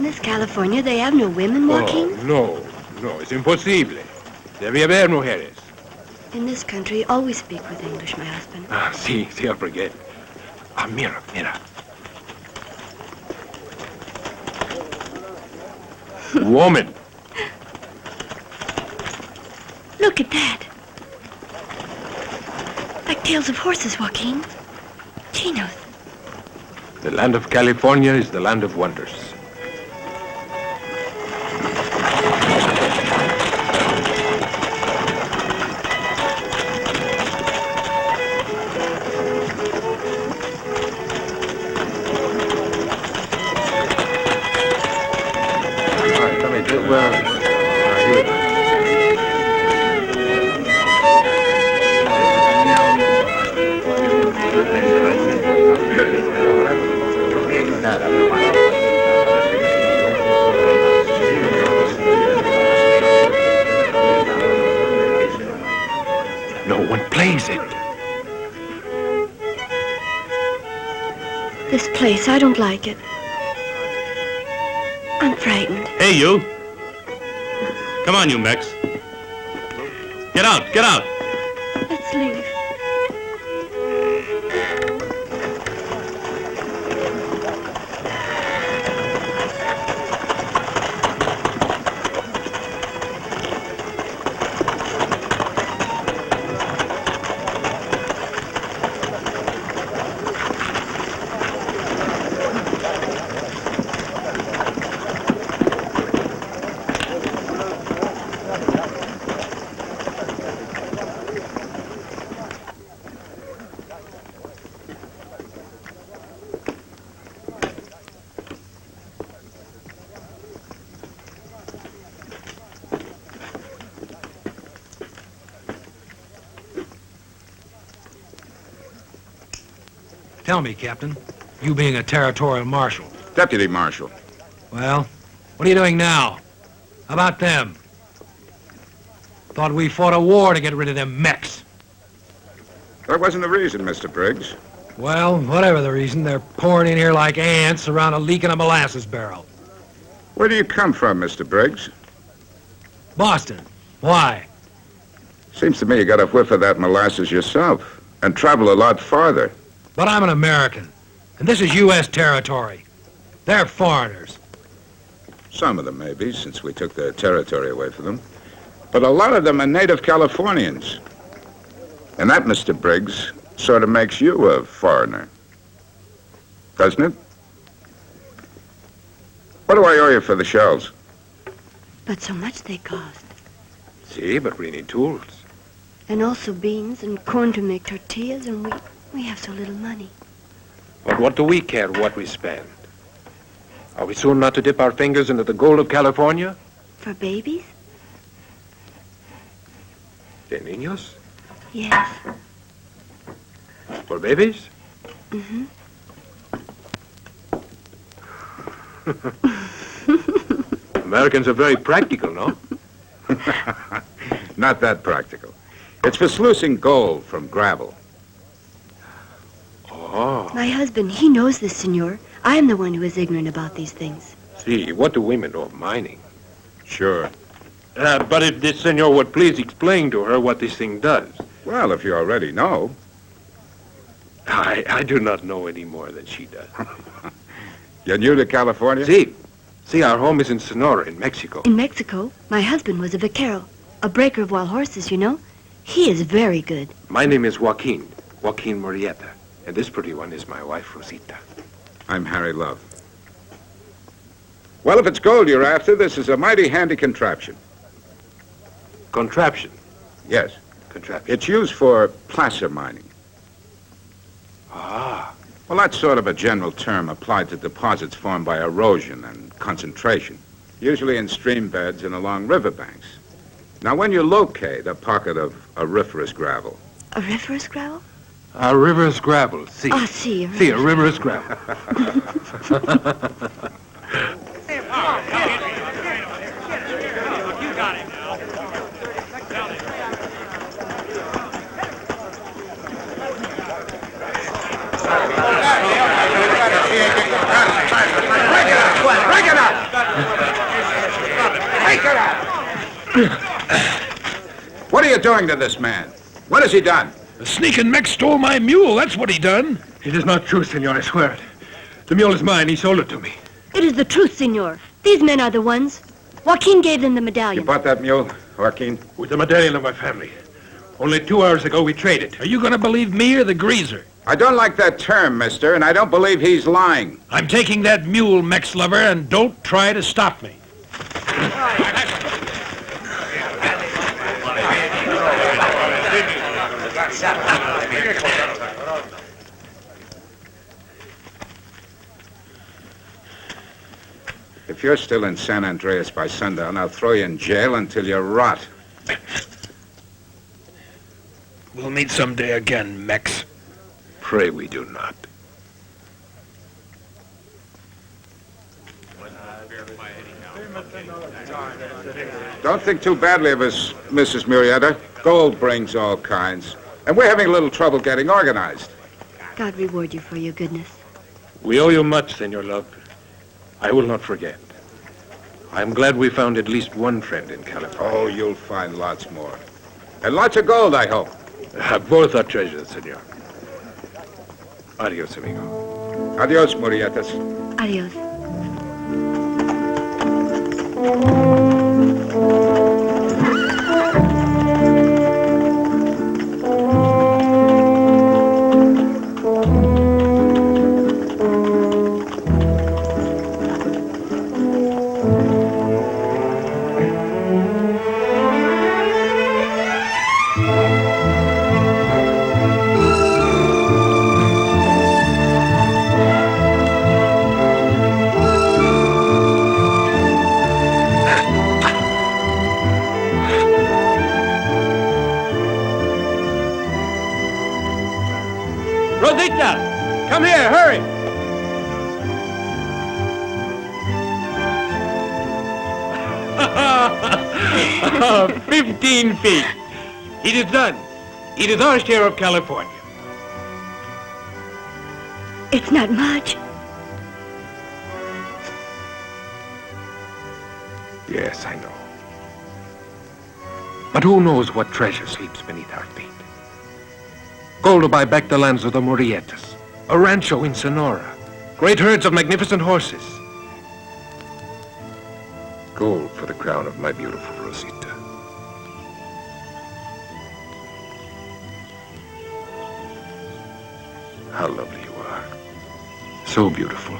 this California, they have no women, Joaquin? Oh, no, it's imposible. Debe haber mujeres. In this country, always speak with English, my husband. Sí, I forget. Mira. Woman. Look at that. Like tails of horses, Joaquin. Chinos. The land of California is the land of wonders. No one plays it. This place, I don't like it. I'm frightened. Hey, you. Come on, you Mex. Get out. Let's leave. Tell me, Captain, you being a territorial marshal. Deputy Marshal. Well, what are you doing now? How about them? Thought we fought a war to get rid of them Mex. That wasn't the reason, Mr. Briggs. Well, whatever the reason, they're pouring in here like ants around a leak in a molasses barrel. Where do you come from, Mr. Briggs? Boston. Why? Seems to me you got a whiff of that molasses yourself and travel a lot farther. But I'm an American, and this is U.S. territory. They're foreigners. Some of them, maybe, since we took their territory away from them. But a lot of them are native Californians. And that, Mr. Briggs, sort of makes you a foreigner. Doesn't it? What do I owe you for the shells? But so much they cost. See, but we need tools. And also beans and corn to make tortillas and wheat. We have so little money. But what do we care what we spend? Are we soon not to dip our fingers into the gold of California? For babies? De niños? Yes. For babies? Mm-hmm. Americans are very practical, no? Not that practical. It's for sluicing gold from gravel. Oh. My husband, he knows this, senor. I am the one who is ignorant about these things. See, what do women know of mining? Sure. But if this senor would please explain to her what this thing does. Well, if you already know. I do not know any more than she does. You're new to California? See, our home is in Sonora, in Mexico. In Mexico, my husband was a vaquero, a breaker of wild horses, you know. He is very good. My name is Joaquin Murrieta. And this pretty one is my wife, Rosita. I'm Harry Love. Well, if it's gold you're after, this is a mighty handy contraption. Contraption? Yes. Contraption. It's used for placer mining. Ah. Well, that's sort of a general term applied to deposits formed by erosion and concentration, usually in stream beds and along riverbanks. Now, when you locate a pocket of auriferous gravel... Auriferous gravel? A river's gravel, see. Ah, see. See, a river's gravel. Break it up! What are you doing to this man? What has he done? The sneaking Mex stole my mule. That's what he done. It is not true, senor, I swear it. The mule is mine. He sold it to me. It is the truth, senor. These men are the ones. Joaquin gave them the You medallion. bought that mule, Joaquin? With the medallion of my family. Only 2 hours ago, we traded. Are you going to believe me or the greaser? I don't like that term, mister, and I don't believe he's lying. I'm taking that mule, Mex lover, and don't try to stop me. If you're still in San Andreas by sundown, I'll throw you in jail until you rot. We'll meet someday again, Mex. Pray we do not. Don't think too badly of us, Mrs. Murietta. Gold brings all kinds. And we're having a little trouble getting organized. God reward you for your goodness. We owe you much, senor love. I will not forget. I am glad we found at least one friend in California. Oh, you'll find lots more. And lots of gold, I hope. Both are treasures, senor. Adios, amigo. Adios, Murietas. Adios. Rosita! Come here, hurry! Oh, 15 feet. It is done. It is our share of California. It's not much. Yes, I know. But who knows what treasure sleeps beneath our feet? Gold to buy back the lands of the Murietas, a rancho in Sonora, great herds of magnificent horses. Gold for the crown of my beautiful Rosita. How lovely you are. So beautiful.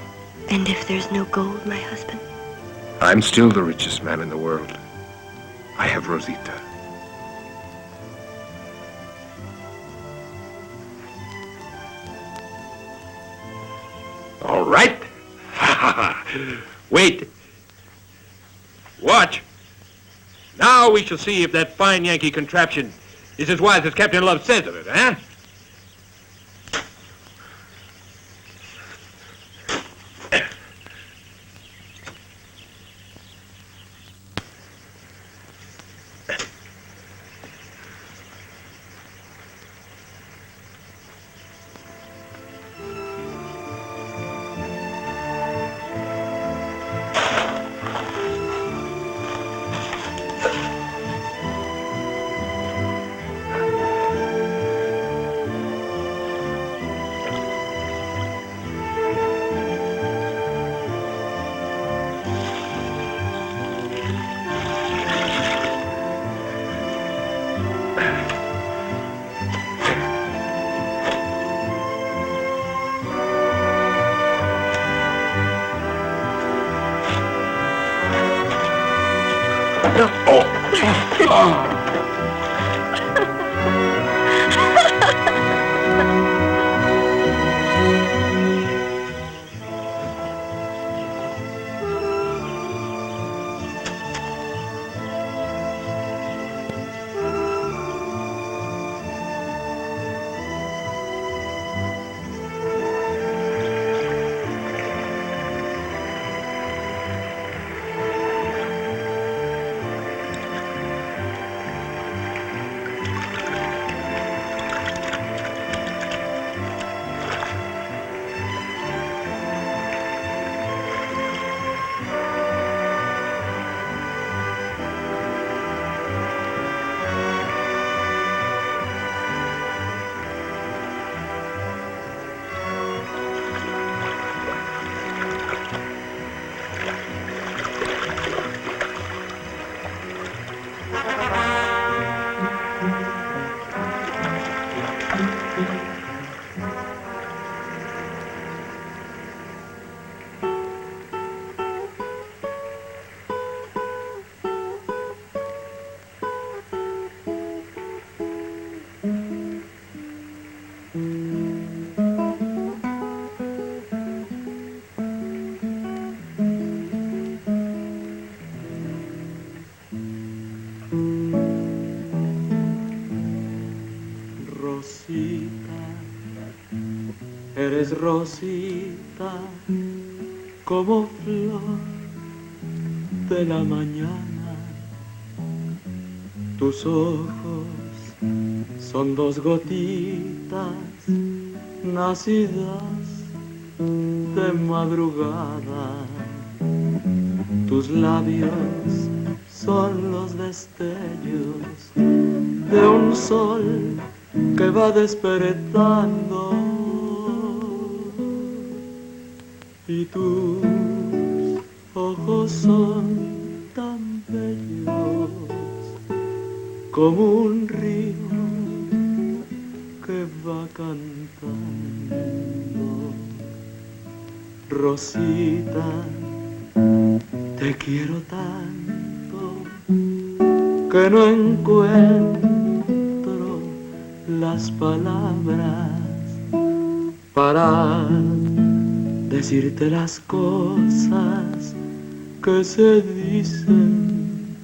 And if there's no gold, my husband? I'm still the richest man in the world. I have Rosita. All right. Wait. Watch. Now we shall see if that fine Yankee contraption is as wise as Captain Love says of it, eh? eres rosita como flor de la mañana. Tus ojos son dos gotitas nacidas de madrugada. Tus labios son los destellos de un sol que va despertando. Y tus ojos son tan bellos como un río que va cantando. Rosita, te quiero tanto que no encuentro las palabras para decirte las cosas que se dicen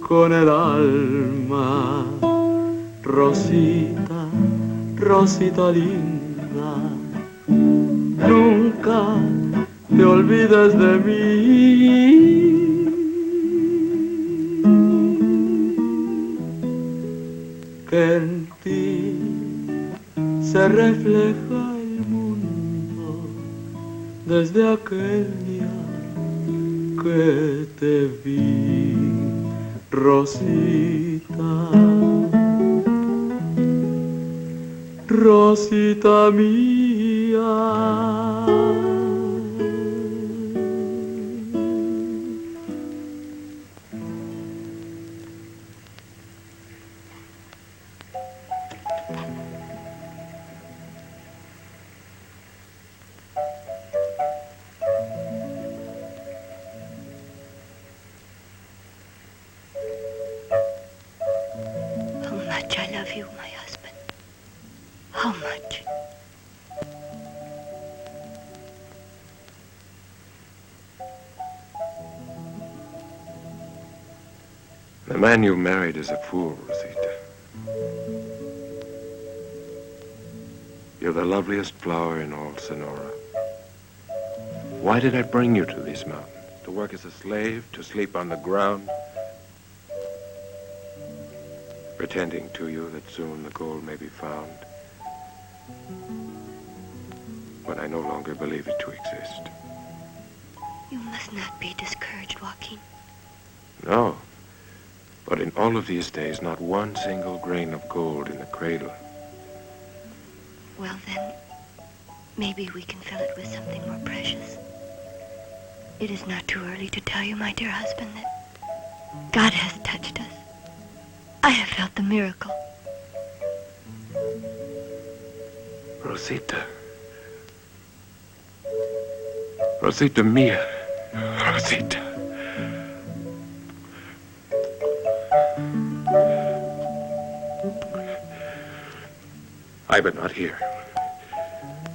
con el alma. Rosita, Rosita linda, nunca te olvides de mí. Que en ti se refleja el mundo desde aquel día que te vi, Rosita, Rosita mía. I love you, my husband. How much? The man you married is a fool, Rosita. You're the loveliest flower in all Sonora. Why did I bring you to these mountains? To work as a slave? To sleep on the ground? Pretending to you that soon the gold may be found, when I no longer believe it to exist. You must not be discouraged, Joaquin. No, but in all of these days, not one single grain of gold in the cradle. Well, then, maybe we can fill it with something more precious. It is not too early to tell you, my dear husband, that God has touched us. I have felt the miracle. Rosita. Rosita mia. Rosita. But not here.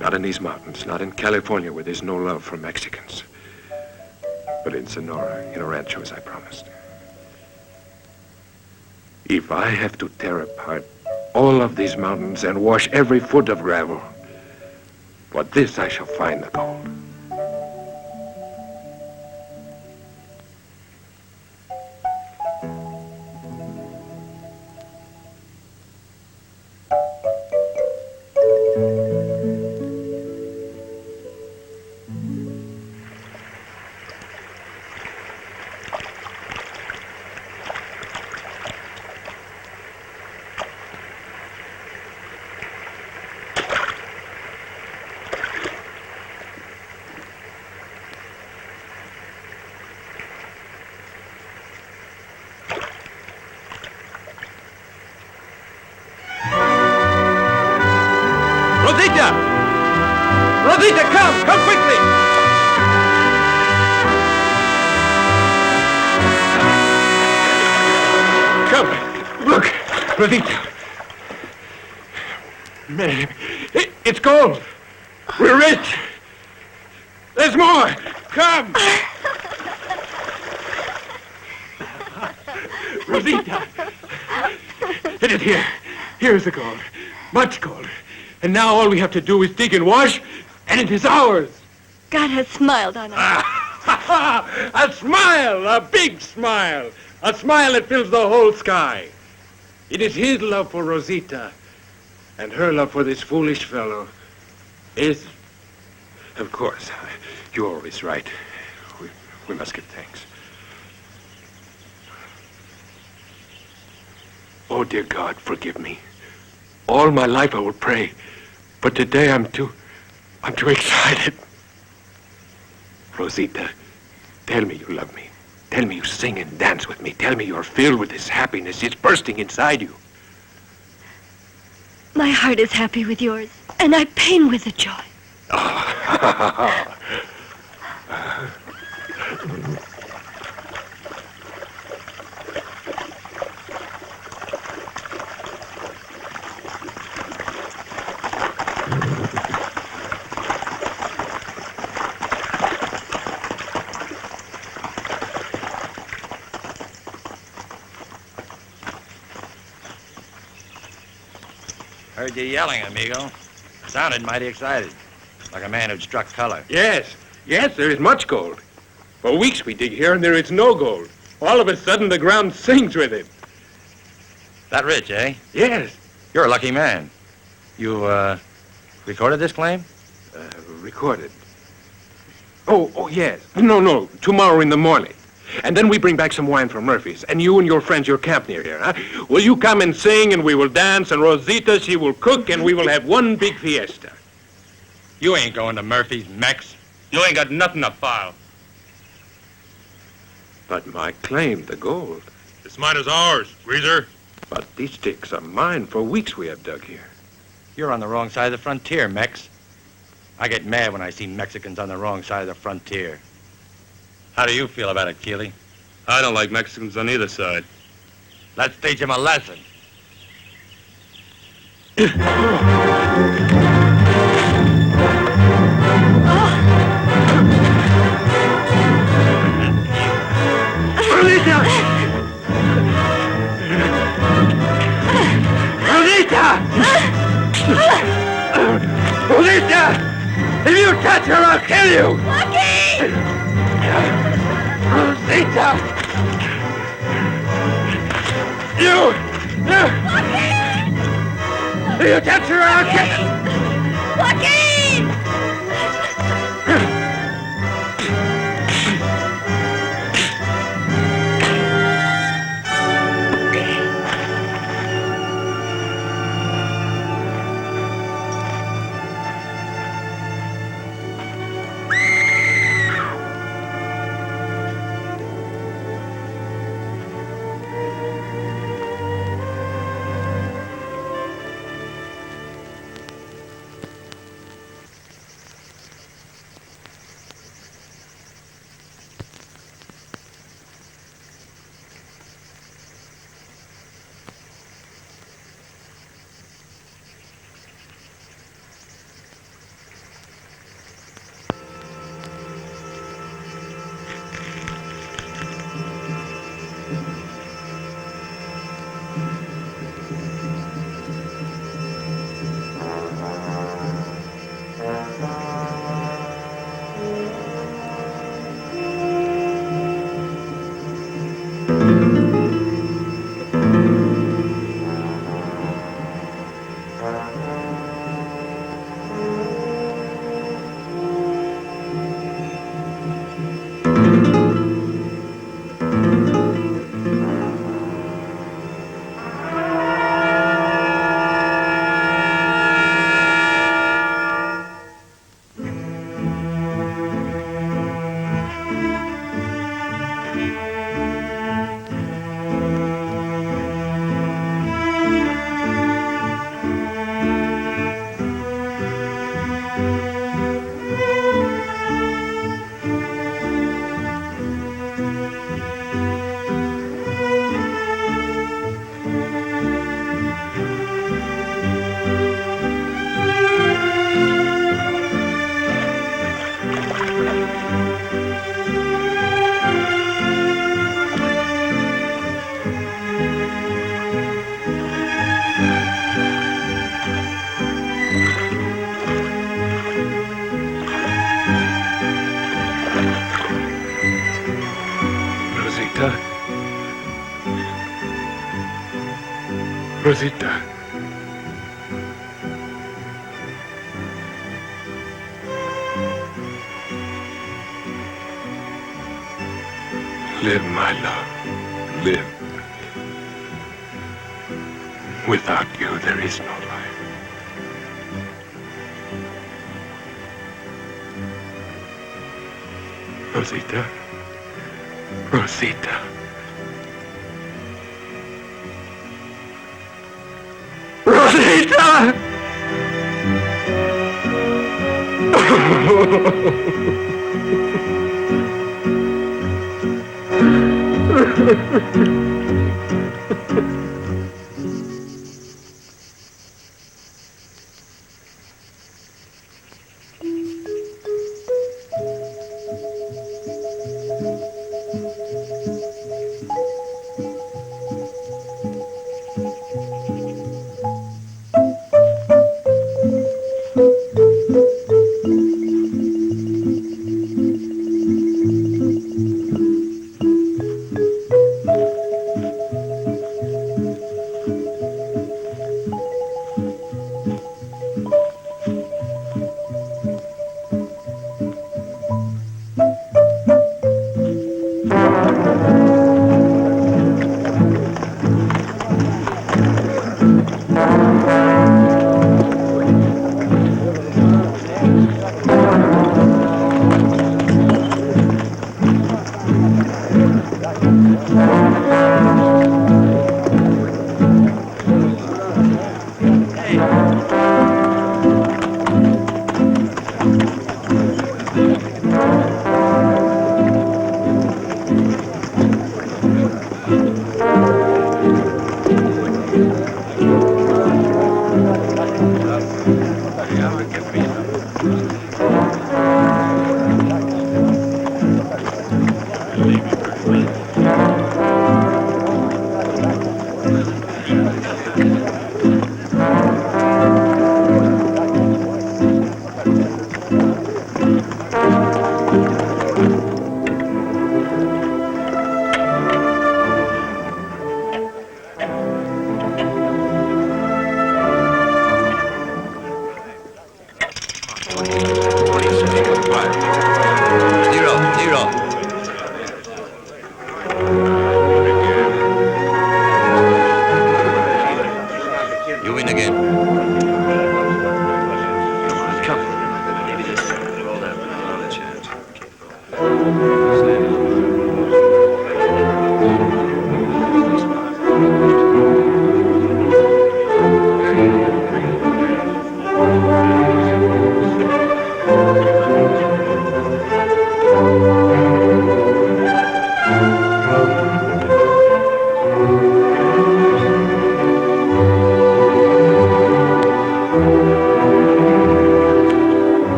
Not in these mountains, not in California where there's no love for Mexicans. But in Sonora, in a rancho as I promised. If I have to tear apart all of these mountains and wash every foot of gravel, for this I shall find the gold. Rosita! Rosita, come! Come quickly! Come! Look! Rosita! Man, it's gold! We're rich! There's more! Come! Rosita! It is here. Here's the gold. Much gold. And now all we have to do is dig and wash, And it is ours. God has smiled on us. A smile, a big smile. A smile that fills the whole sky. It is his love for Rosita and her love for this foolish fellow is... Of course, you're always right. We must give thanks. Oh, dear God, forgive me. All my life I will pray, but today I'm too excited. Rosita, tell me you love me. Tell me you sing and dance with me. Tell me you're filled with this happiness. It's bursting inside you. My heart is happy with yours, and I pain with the joy. Heard you yelling, amigo. Sounded mighty excited, like a man who'd struck color. Yes, there is much gold. For weeks we dig here and there is no gold. All of a sudden the ground sings with it. That rich, eh? Yes. You're a lucky man. You, recorded this claim? Recorded. Oh, yes. No, tomorrow in the morning. And then we bring back some wine from Murphy's, and you and your friends, your camp near here, huh? Will you come and sing, and we will dance, and Rosita, she will cook, and we will have one big fiesta. You ain't going to Murphy's, Mex. You ain't got nothing to file. But my claim, the gold. This mine is ours, Greaser. But these sticks are mine. For weeks we have dug here. You're on the wrong side of the frontier, Mex. I get mad when I see Mexicans on the wrong side of the frontier. How do you feel about it, Keeley? I don't like Mexicans on either side. Let's teach him a lesson. Rosita! Rosita! Rosita! If you touch her, I'll kill you! Joaquin! Rosita! You! Joaquin! If you touch her, I'll kill you! Joaquin! Rosita. Rosita. Live, my love. Live. Without you, there is no life. Rosita. Rosita. Rosita!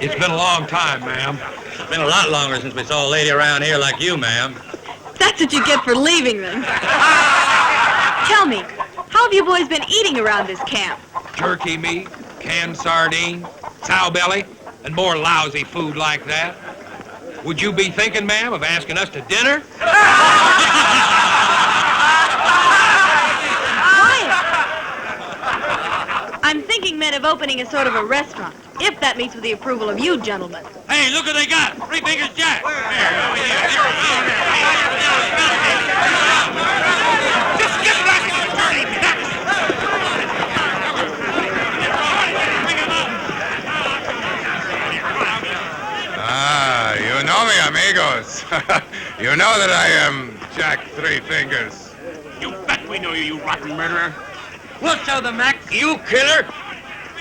It's been a long time, ma'am. It's been a lot longer since we saw a lady around here like you, ma'am. That's what you get for leaving them. Tell me, how have you boys been eating around this camp? Turkey meat, canned sardine, sow belly, and more lousy food like that. Would you be thinking, ma'am, of asking us to dinner? I'm thinking, men, of opening a sort of a restaurant, if that meets with the approval of you gentlemen. Hey, look what they got! 3 Fingers Jack! Here, Fingers. You know that I am Jack Three Fingers. You bet we know you, you rotten murderer. We'll show the Max, you killer.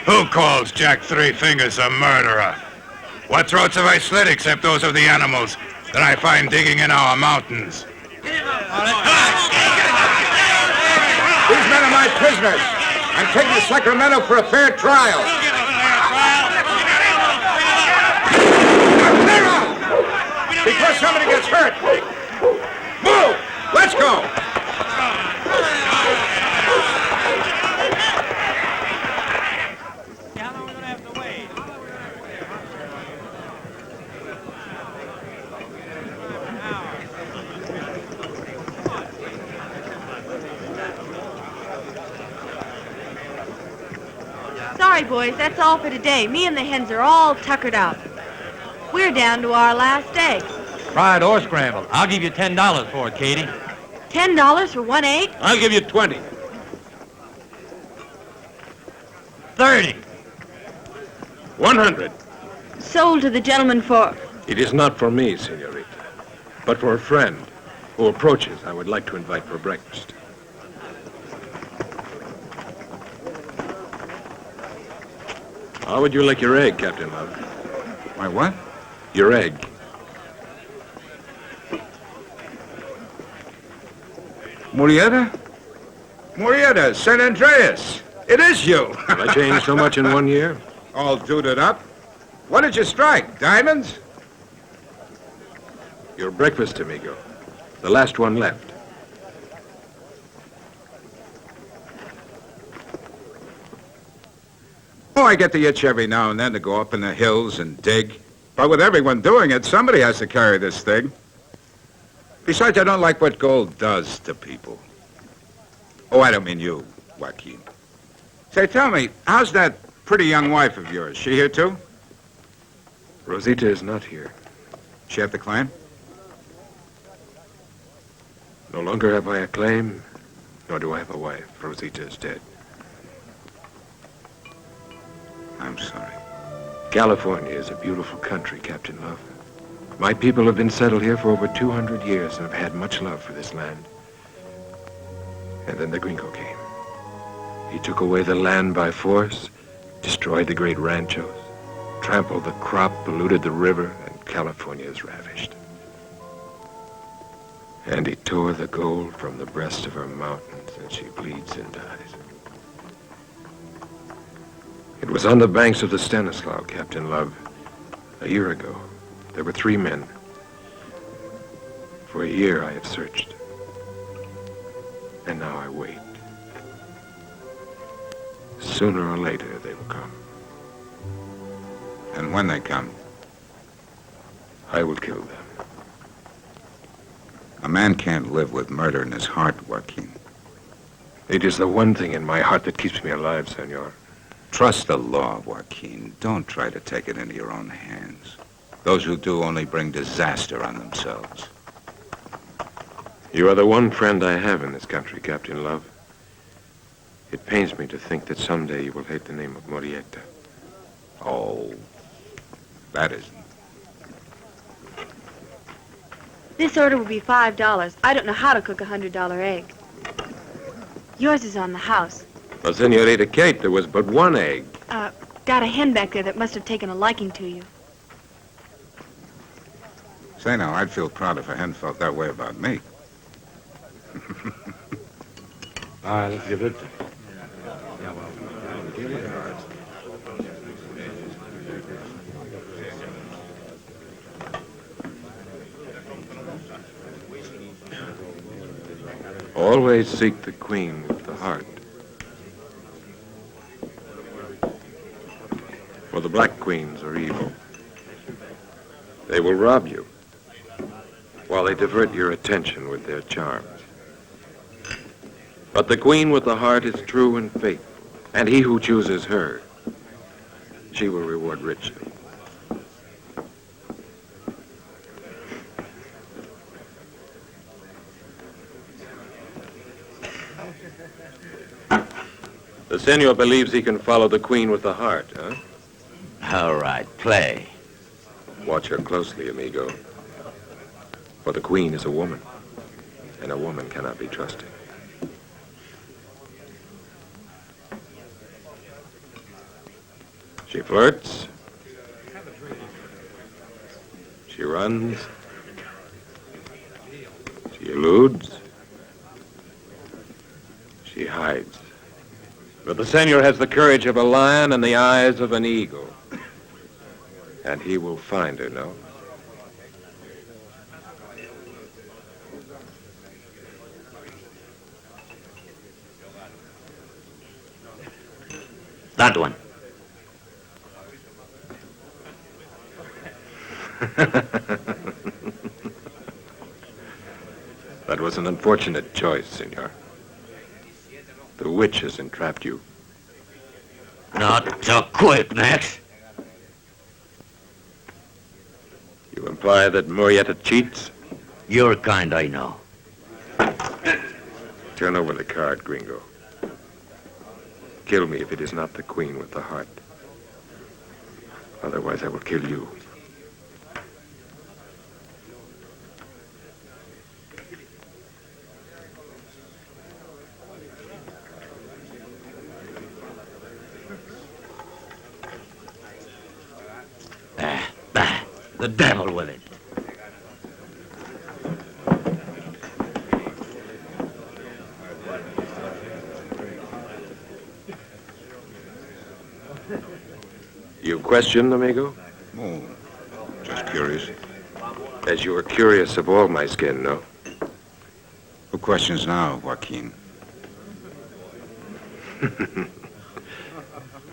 Who calls Jack Three Fingers a murderer? What throats have I slit except those of the animals that I find digging in our mountains? These men are my prisoners. I'm taking to Sacramento for a fair trial. Before somebody gets hurt. Move! Let's go! Sorry, boys, that's all for today. Me and the hens are all tuckered out. We're down to our last egg. Fried or scrambled. I'll give you $10 for it, Katie. $10 for one egg? I'll give you 20. 30. 100. Sold to the gentleman for... It is not for me, senorita, but for a friend who approaches I would like to invite for breakfast. How would you like your egg, Captain Love? My what? Your egg. Murieta? Murieta, San Andreas. It is you. Have I changed so much in 1 year? All duded up. What did you strike? Diamonds? Your breakfast, amigo. The last one left. Oh, I get the itch every now and then to go up in the hills and dig. But with everyone doing it, somebody has to carry this thing. Besides, I don't like what gold does to people. Oh, I don't mean you, Joaquin. Say, tell me, how's that pretty young wife of yours? She here too? Rosita is not here. She have the claim? No longer have I a claim, nor do I have a wife. Rosita is dead. I'm sorry. California is a beautiful country, Captain Love. My people have been settled here for over 200 years and have had much love for this land. And then the gringo came. He took away the land by force, destroyed the great ranchos, trampled the crop, polluted the river, and California is ravished. And he tore the gold from the breast of her mountains, and she bleeds and dies. It was on the banks of the Stanislaus, Captain Love, a year ago. There were 3 men. For a year I have searched. And now I wait. Sooner or later they will come. And when they come? I will kill them. A man can't live with murder in his heart, Joaquin. It is the one thing in my heart that keeps me alive, senor. Trust the law, Joaquin. Don't try to take it into your own hands. Those who do only bring disaster on themselves. You are the one friend I have in this country, Captain Love. It pains me to think that someday you will hate the name of Murietta. Oh, that isn't. This order will be $5. I don't know how to cook a $100 egg. Yours is on the house. Well, Senorita Kate, there was but 1 egg. Got a hen back there that must have taken a liking to you. Say now, I'd feel proud if a hen felt that way about me. All right, let's give it. Always seek the queen with the heart. For the black queens are evil. They will rob you while they divert your attention with their charms. But the queen with the heart is true and faithful, and he who chooses her, she will reward richly. The senor believes he can follow the queen with the heart, huh? All right, play. Watch her closely, amigo. For the queen is a woman, and a woman cannot be trusted. She flirts. She runs. She eludes. She hides. But the senor has the courage of a lion and the eyes of an eagle. And he will find her, no? That one. That was an unfortunate choice, senor. The witch has entrapped you. Not so quick, Max. You imply that Murietta cheats? Your kind, I know. Turn over the card, gringo. Kill me if it is not the queen with the heart. Otherwise, I will kill you. The devil with it. You question, amigo? Oh, just curious. As you were curious of all my skin, no? Who questions now, Joaquin?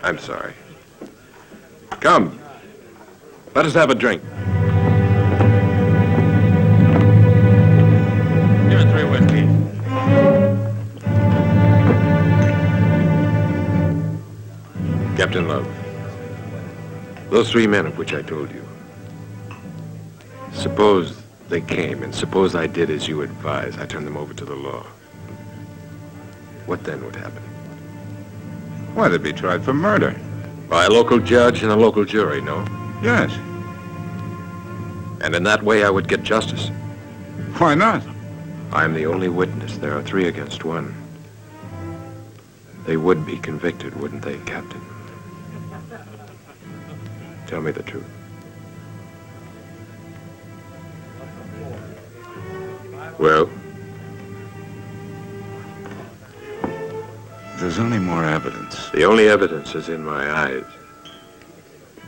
I'm sorry. Come. Let us have a drink. Give us 3 whiskeys. Captain Love, those 3 men of which I told you, suppose they came, and suppose I did as you advise. I turned them over to the law. What then would happen? Why, they'd be tried for murder. By a local judge and a local jury, no? Yes. And in that way I would get justice. Why not? I'm the only witness. There are 3 against 1. They would be convicted, wouldn't they, Captain? Tell me the truth. Well? There's only more evidence. The only evidence is in my eyes.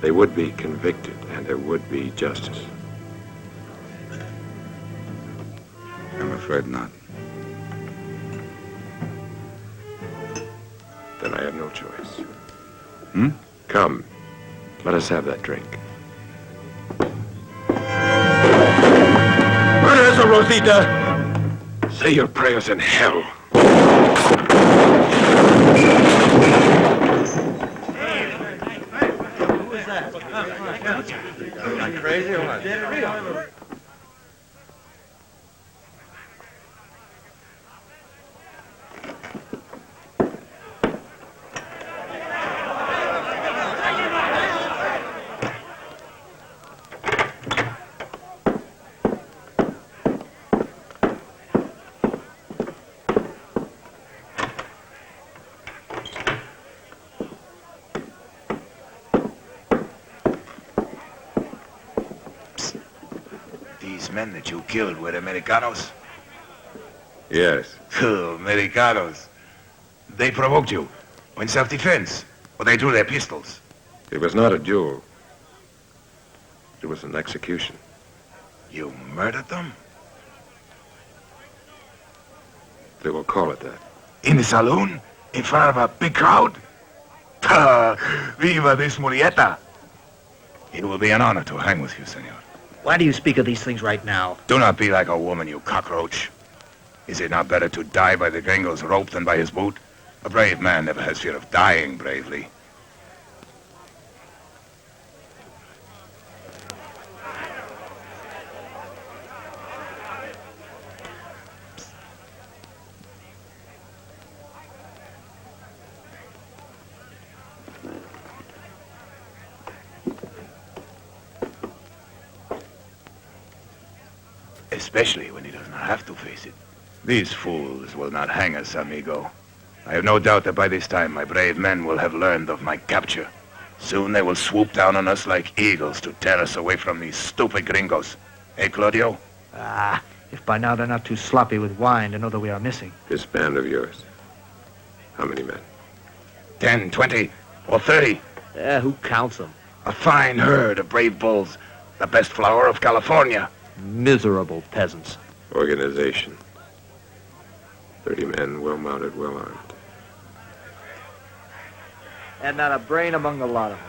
They would be convicted, and there would be justice. I'm afraid not. Then I have no choice. Hmm? Come, let us have that drink. Where is Rosita? Say your prayers in hell. Crazy or what? These men that you killed were Americanos? Yes. Americanos. They provoked you in self-defense, or they drew their pistols. It was not a duel. It was an execution. You murdered them? They will call it that. In the saloon? In front of a big crowd? Viva this Murieta! It will be an honor to hang with you, senor. Why do you speak of these things right now? Do not be like a woman, you cockroach. Is it not better to die by the gringo's rope than by his boot? A brave man never has fear of dying bravely. Especially when he does not have to face it. These fools will not hang us, amigo. I have no doubt that by this time my brave men will have learned of my capture. Soon they will swoop down on us like eagles to tear us away from these stupid gringos. Eh, Claudio? Ah, if by now they're not too sloppy with wine to know that we are missing. This band of yours, how many men? 10, 20, or 30. Who counts them? A fine herd of brave bulls. The best flower of California. Miserable peasants. Organization. 30 men, well-mounted, well-armed. And not a brain among the lot of them.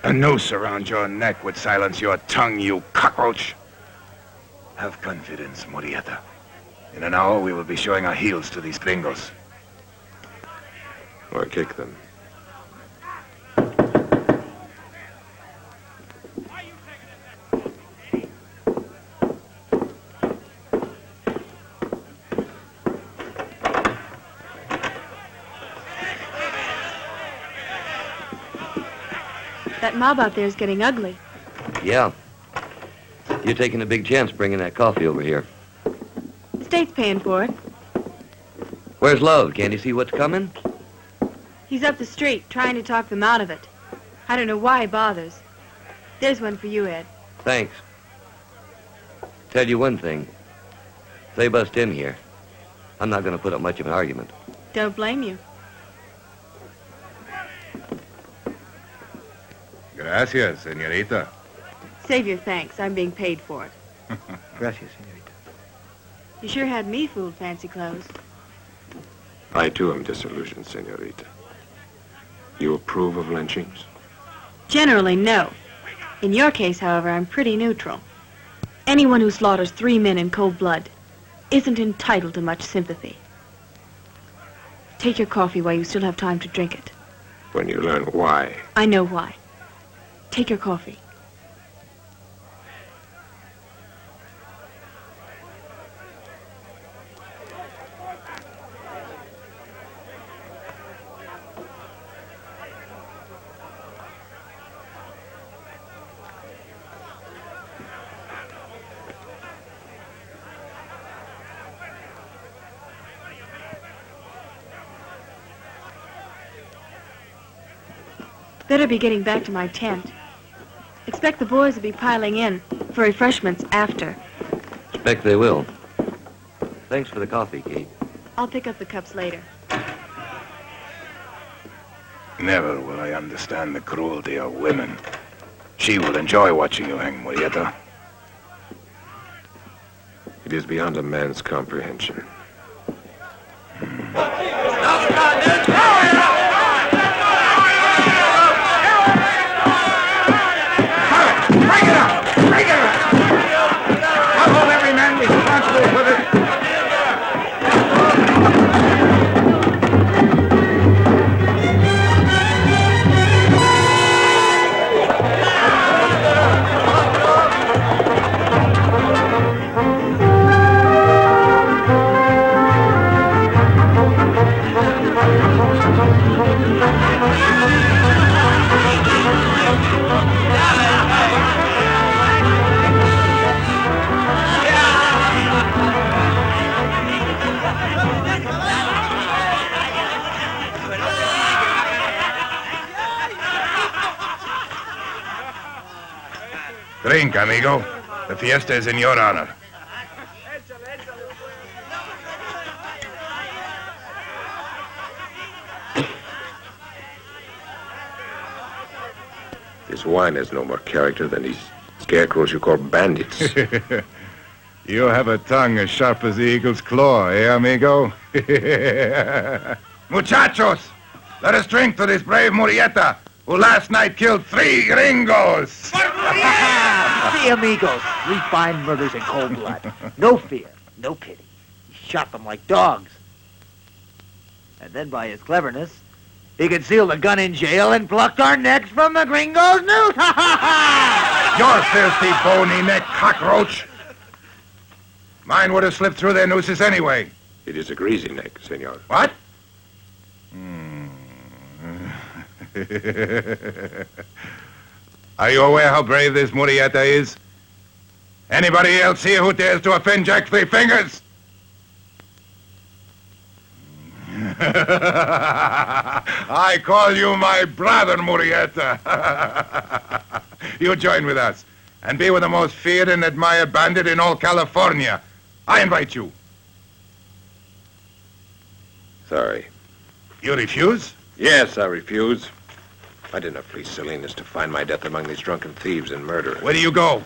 A noose around your neck would silence your tongue, you cockroach. Have confidence, Murieta. In an hour, we will be showing our heels to these gringos. Or kick them. That mob out there is getting ugly. Yeah. You're taking a big chance bringing that coffee over here. The state's paying for it. Where's Love? Can't you see what's coming? He's up the street, trying to talk them out of it. I don't know why he bothers. There's one for you, Ed. Thanks. Tell you one thing. If they bust in here, I'm not going to put up much of an argument. Don't blame you. Gracias, señorita. Save your thanks. I'm being paid for it. Gracias, señorita. You sure had me fooled, fancy clothes. I, too, am disillusioned, senorita. You approve of lynchings? Generally, no. In your case, however, I'm pretty neutral. Anyone who slaughters 3 men in cold blood isn't entitled to much sympathy. Take your coffee while you still have time to drink it. When you learn why. I know why. Take your coffee. Better be getting back to my tent. Expect the boys will be piling in for refreshments after. Expect they will. Thanks for the coffee, Kate. I'll pick up the cups later. Never will I understand the cruelty of women. She will enjoy watching you hang, Murieta. It is beyond a man's comprehension. Drink, amigo. The fiesta is in your honor. This wine has no more character than these scarecrows you call bandits. You have a tongue as sharp as the eagle's claw, eh, amigo? Muchachos, let us drink to this brave Murieta, who last night killed 3 gringos. See, amigos, 3 fine murders in cold blood. No fear, no pity. He shot them like dogs. And then by his cleverness, he concealed the gun in jail and plucked our necks from the gringo's noose. You're filthy, bony-necked cockroach. Mine would have slipped through their nooses anyway. It is a greasy neck, senor. What? Are you aware how brave this Murieta is? Anybody else here who dares to offend Jack Three Fingers? I call you my brother, Murietta. You join with us and be with the most feared and admired bandit in all California. I invite you. Sorry. You refuse? Yes, I refuse. I did not flee Salinas to find my death among these drunken thieves and murderers. Where do you go?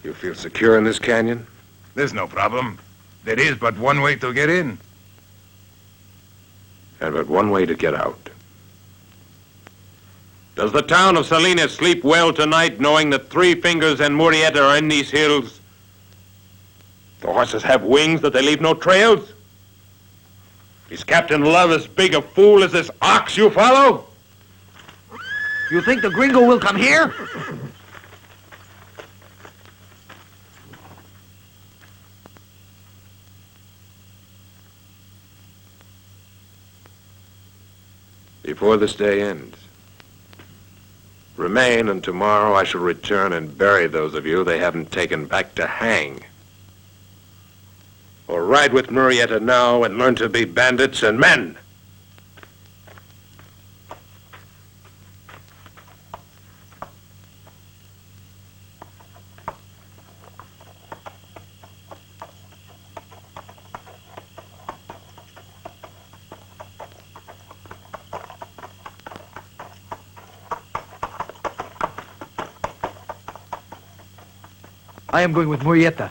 You feel secure in this canyon? There's no problem. There is but one way to get in. And but one way to get out. Does the town of Salinas sleep well tonight, knowing that Three Fingers and Murieta are in these hills? The horses have wings that they leave no trails? Is Captain Love as big a fool as this ox you follow? You think the gringo will come here? Before this day ends. Remain, and tomorrow I shall return and bury those of you they haven't taken back to hang. Or ride with Murietta now and learn to be bandits and men. I am going with Murietta.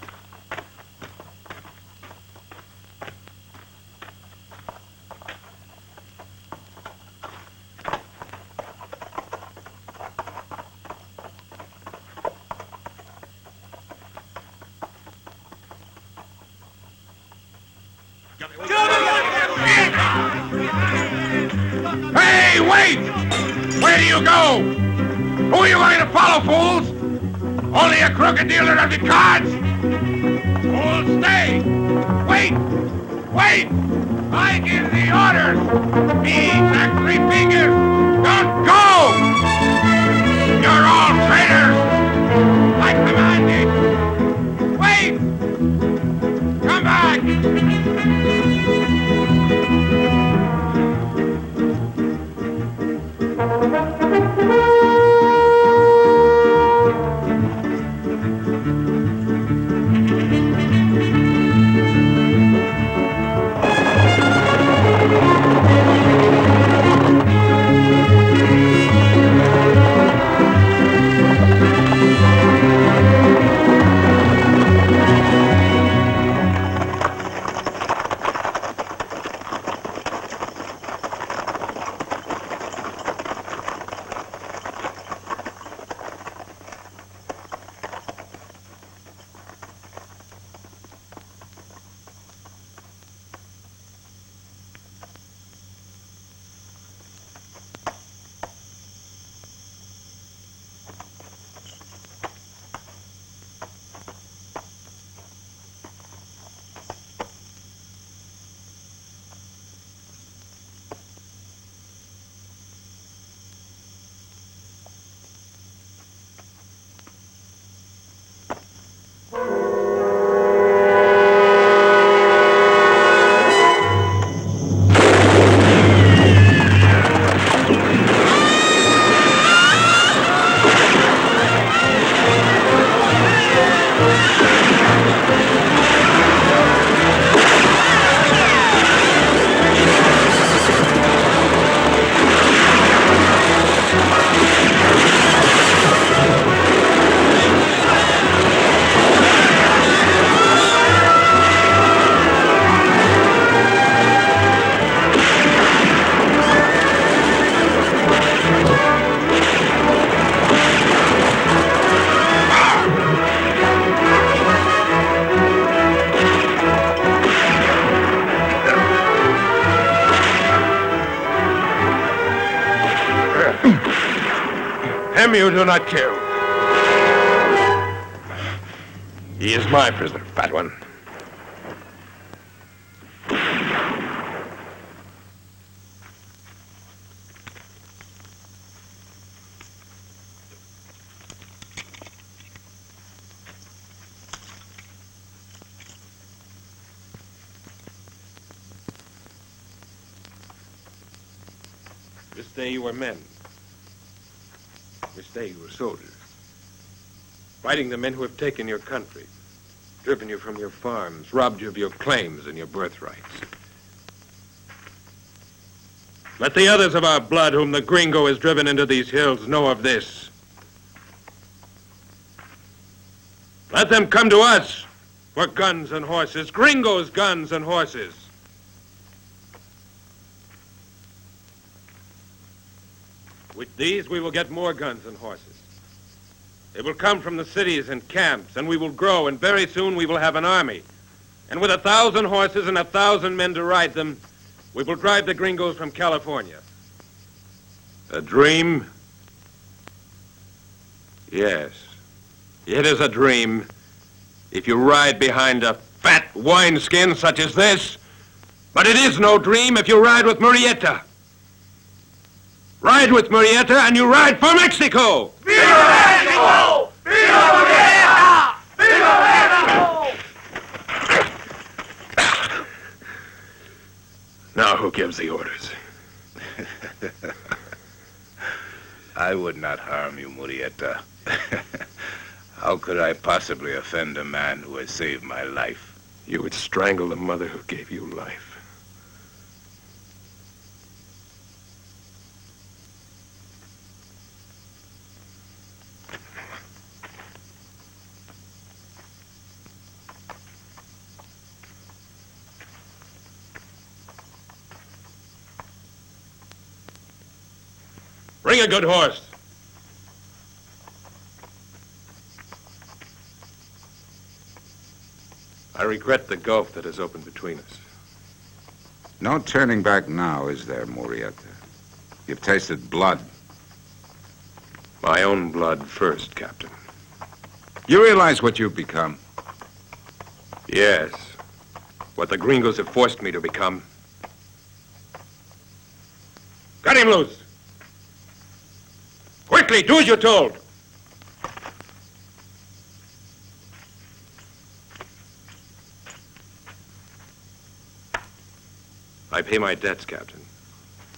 Hey, wait! Where do you go? Who are you going to follow, fools? Only a crooked dealer of the cards? Fools, stay! Wait! Wait! I give the orders! Me, Jack Three Fingers! Don't go! You're all traitors! I command it! Wait! Come back! Him you do not kill. He is my prisoner, fat one. This day you were men. This day you were soldiers. Fighting the men who have taken your country, driven you from your farms, robbed you of your claims and your birthrights. Let the others of our blood whom the gringo has driven into these hills know of this. Let them come to us for guns and horses, gringos' guns and horses. With these, we will get more guns and horses. They will come from the cities and camps, and we will grow, and very soon we will have an army. And with 1,000 horses and 1,000 men to ride them, we will drive the gringos from California. A dream? Yes. It is a dream. If you ride behind a fat wineskin such as this, but it is no dream if you ride with Murietta. Ride with Murietta and you ride for Mexico! Viva Mexico! Viva Murieta! Viva Mexico! Now who gives the orders? I would not harm you, Murietta. How could I possibly offend a man who has saved my life? You would strangle the mother who gave you life. Bring a good horse. I regret the gulf that has opened between us. No turning back now, is there, Murietta? You've tasted blood. My own blood first, Captain. You realize what you've become? Yes. What the gringos have forced me to become. Cut him loose! Quickly, do as you're told! I pay my debts, Captain.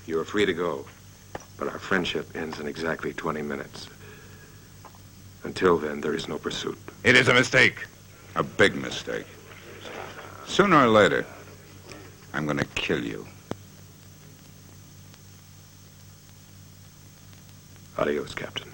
You are free to go, but our friendship ends in exactly 20 minutes. Until then, there is no pursuit. It is a mistake. A big mistake. Sooner or later, I'm going to kill you. Adios, Captain.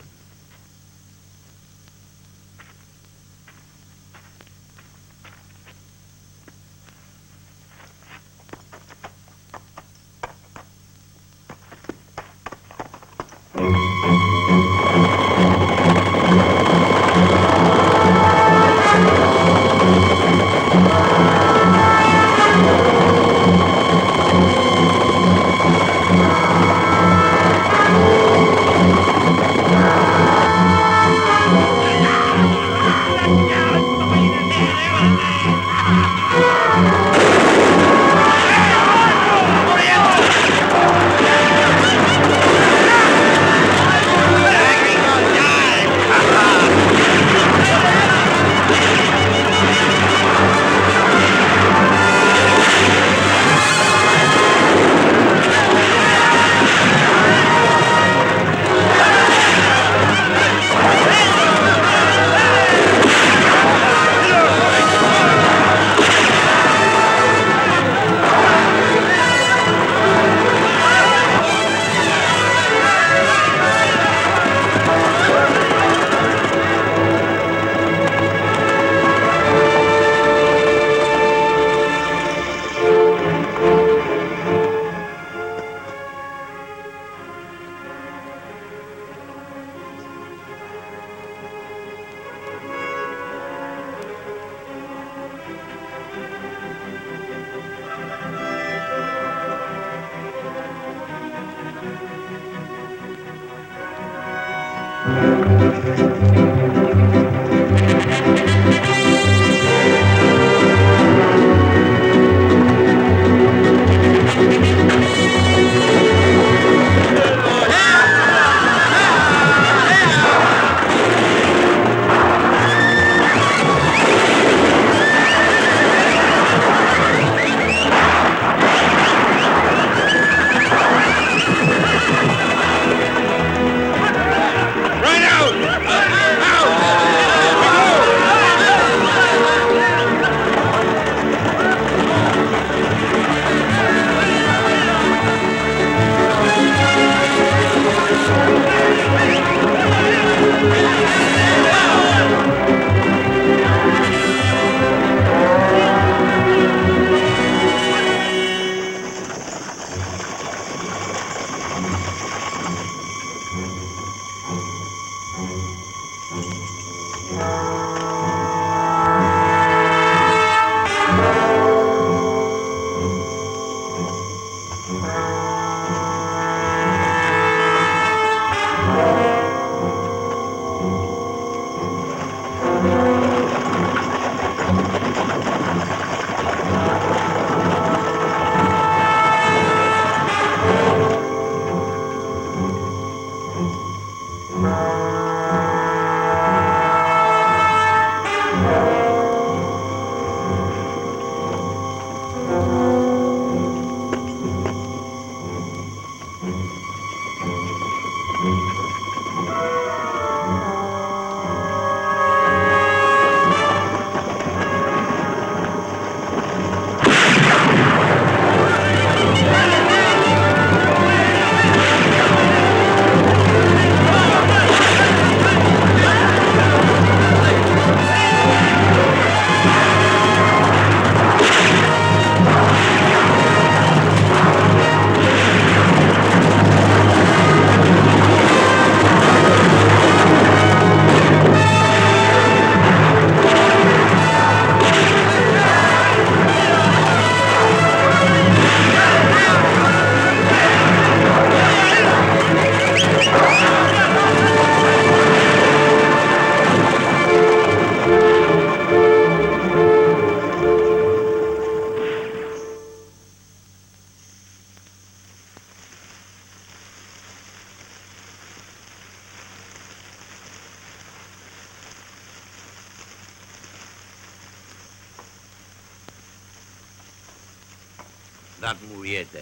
That Murieta.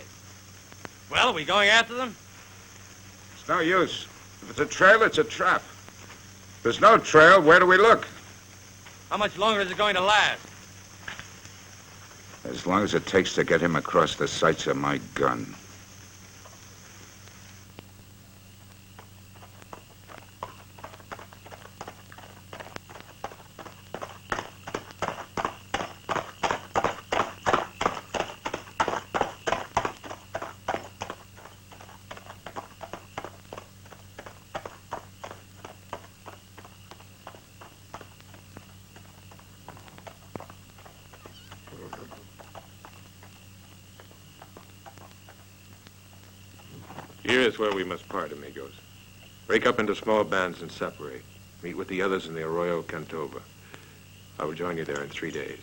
Well, are we going after them? It's no use. If it's a trail, it's a trap. If there's no trail, where do we look? How much longer is it going to last? As long as it takes to get him across the sights of my gun. Here is where we must part, amigos. Break up into small bands and separate. Meet with the others in the Arroyo Cantova. I will join you there in 3 days.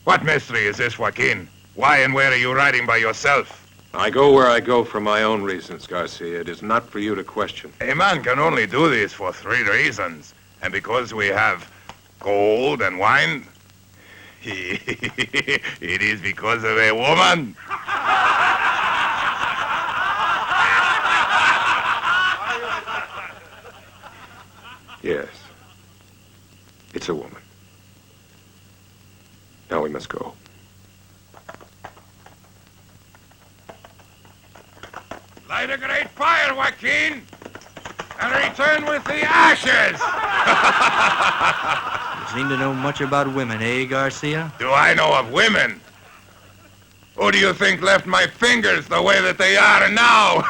What mystery is this, Joaquin? Why and where are you riding by yourself? I go where I go for my own reasons, Garcia. It is not for you to question. A man can only do this for 3 reasons. And because we have gold and wine, it is because of a woman. Yes. It's a woman. Now we must go. Light a great fire, Joaquin, and return with the ashes. You seem to know much about women, eh, Garcia? Do I know of women? Who do you think left my fingers the way that they are now?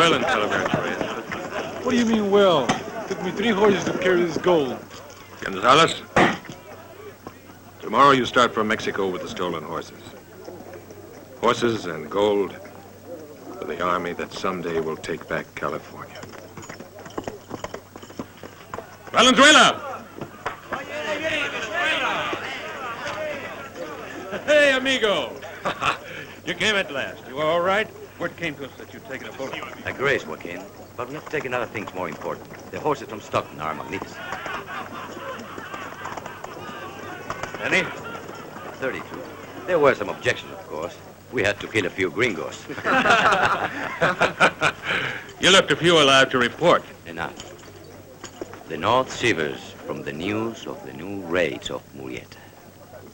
well in Calaveras. What do you mean, well? Took me 3 horses to carry this gold. Gonzales, tomorrow you start for Mexico with the stolen horses. Horses and gold for the army that someday will take back California. Valenzuela! Hey, amigo! You came at last. You all right? Word came to us that you'd taken a bullet. A grace, Joaquin. But we have taken other things more important. The horses from Stockton are magnificent. Any? 32. There were some objections, of course. We had to kill a few gringos. You left a few alive to report. Enough. The North shivers from the news of the new raids of Murieta.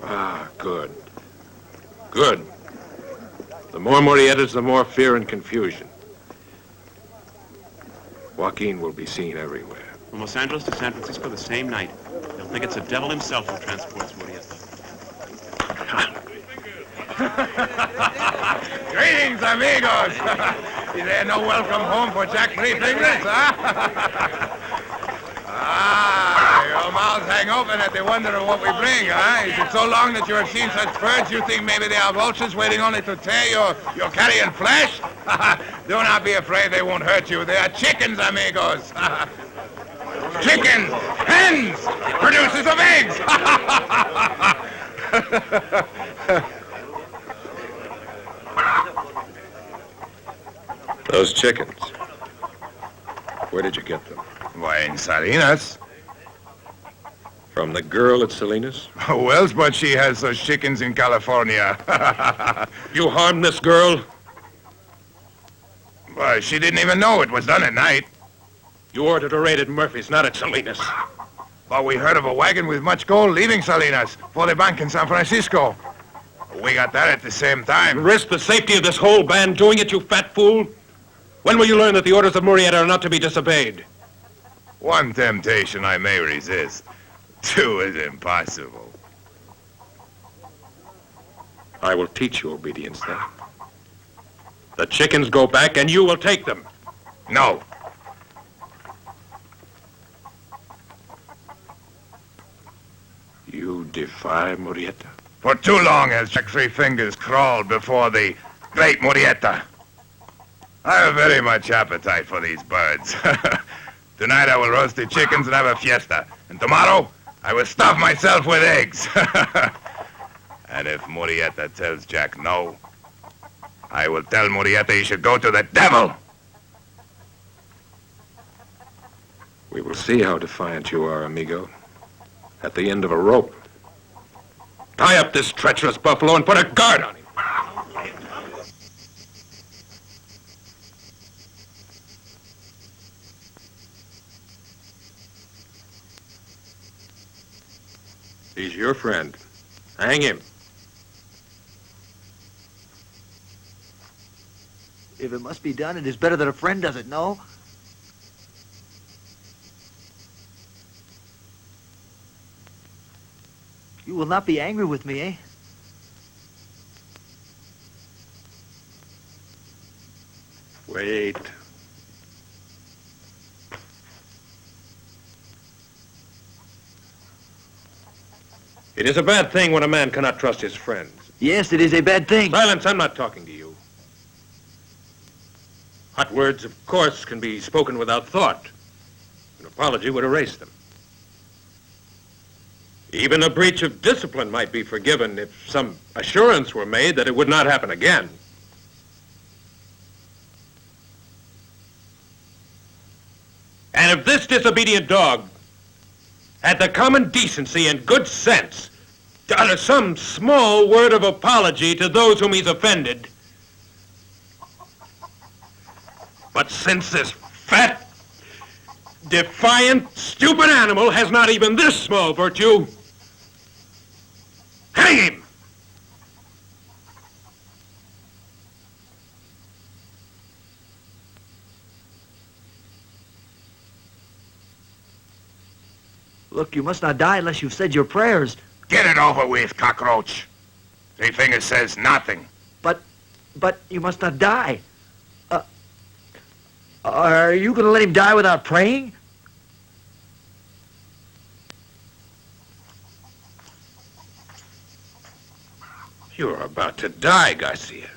Ah, good. Good. The more Murietas, the more fear and confusion. Joaquin will be seen everywhere. From Los Angeles to San Francisco the same night. They'll think it's the devil himself who transports Murieta. Greetings, amigos. Is there no welcome home for Jack Three Fingers, huh? Your mouths hang open at the wonder of what we bring, huh? Is it so long that you have seen such birds you think maybe they are vultures waiting only to tear your carrion flesh? Do not be afraid, they won't hurt you. They are chickens, amigos. Chickens! Hens! Producers of eggs! Those chickens. Where did you get them? Why, in Salinas. From the girl at Salinas? Who else but she has those chickens in California? You harmed this girl? Why, she didn't even know it was done at night. You ordered a raid at Murphy's, not at Salinas. But we heard of a wagon with much gold leaving Salinas for the bank in San Francisco. We got that at the same time. You risked the safety of this whole band doing it, you fat fool? When will you learn that the orders of Murieta are not to be disobeyed? One temptation I may resist. 2 is impossible. I will teach you obedience then. The chickens go back and you will take them. No. You defy Murieta? For too long has Jack Three Fingers crawled before the great Murieta. I have very much appetite for these birds. Tonight I will roast the chickens and have a fiesta. And tomorrow I will stuff myself with eggs. And if Murieta tells Jack no, I will tell Murieta he should go to the devil. We will see how defiant you are, amigo. At the end of a rope. Tie up this treacherous buffalo and put a guard on him. He's your friend. Hang him. If it must be done, it is better that a friend does it, no? You will not be angry with me, eh? Wait. It is a bad thing when a man cannot trust his friends. Yes, it is a bad thing. Silence, I'm not talking to you. Hot words, of course, can be spoken without thought. An apology would erase them. Even a breach of discipline might be forgiven if some assurance were made that it would not happen again. And if this disobedient dog had the common decency and good sense to utter some small word of apology to those whom he's offended. But since this fat, defiant, stupid animal has not even this small virtue, hang him! Look, you must not die unless you've said your prayers. Get it over with, cockroach. Three Fingers says nothing. But you must not die. Are you going to let him die without praying? You're about to die, Garcia.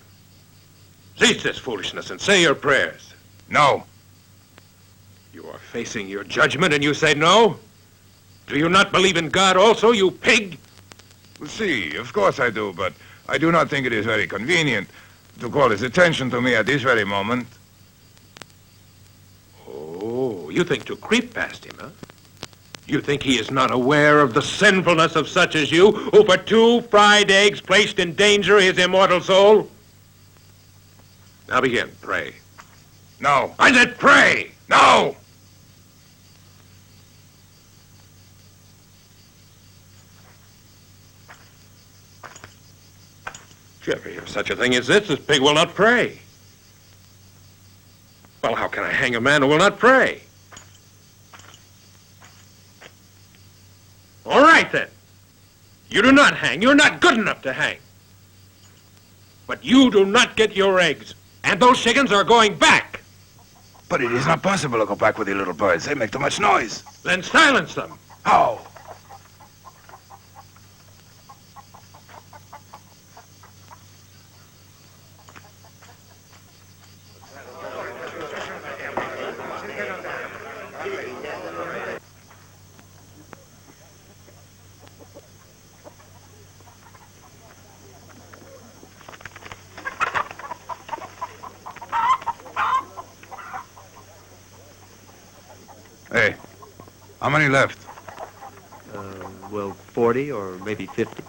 Cease this foolishness and say your prayers. No. You are facing your judgment and you say no? Do you not believe in God also, you pig? See, of course I do, but I do not think it is very convenient to call his attention to me at this very moment. Oh, you think to creep past him, huh? You think he is not aware of the sinfulness of such as you, who for 2 fried eggs placed in danger his immortal soul? Now begin, pray. No. I said pray! No! If you ever hear of such a thing as this pig will not pray. Well, how can I hang a man who will not pray? All right, then. You do not hang. You're not good enough to hang. But you do not get your eggs. And those chickens are going back. But it is not possible to go back with the little birds. They make too much noise. Then silence them. How? Hey, how many left? Well, 40 or maybe 50.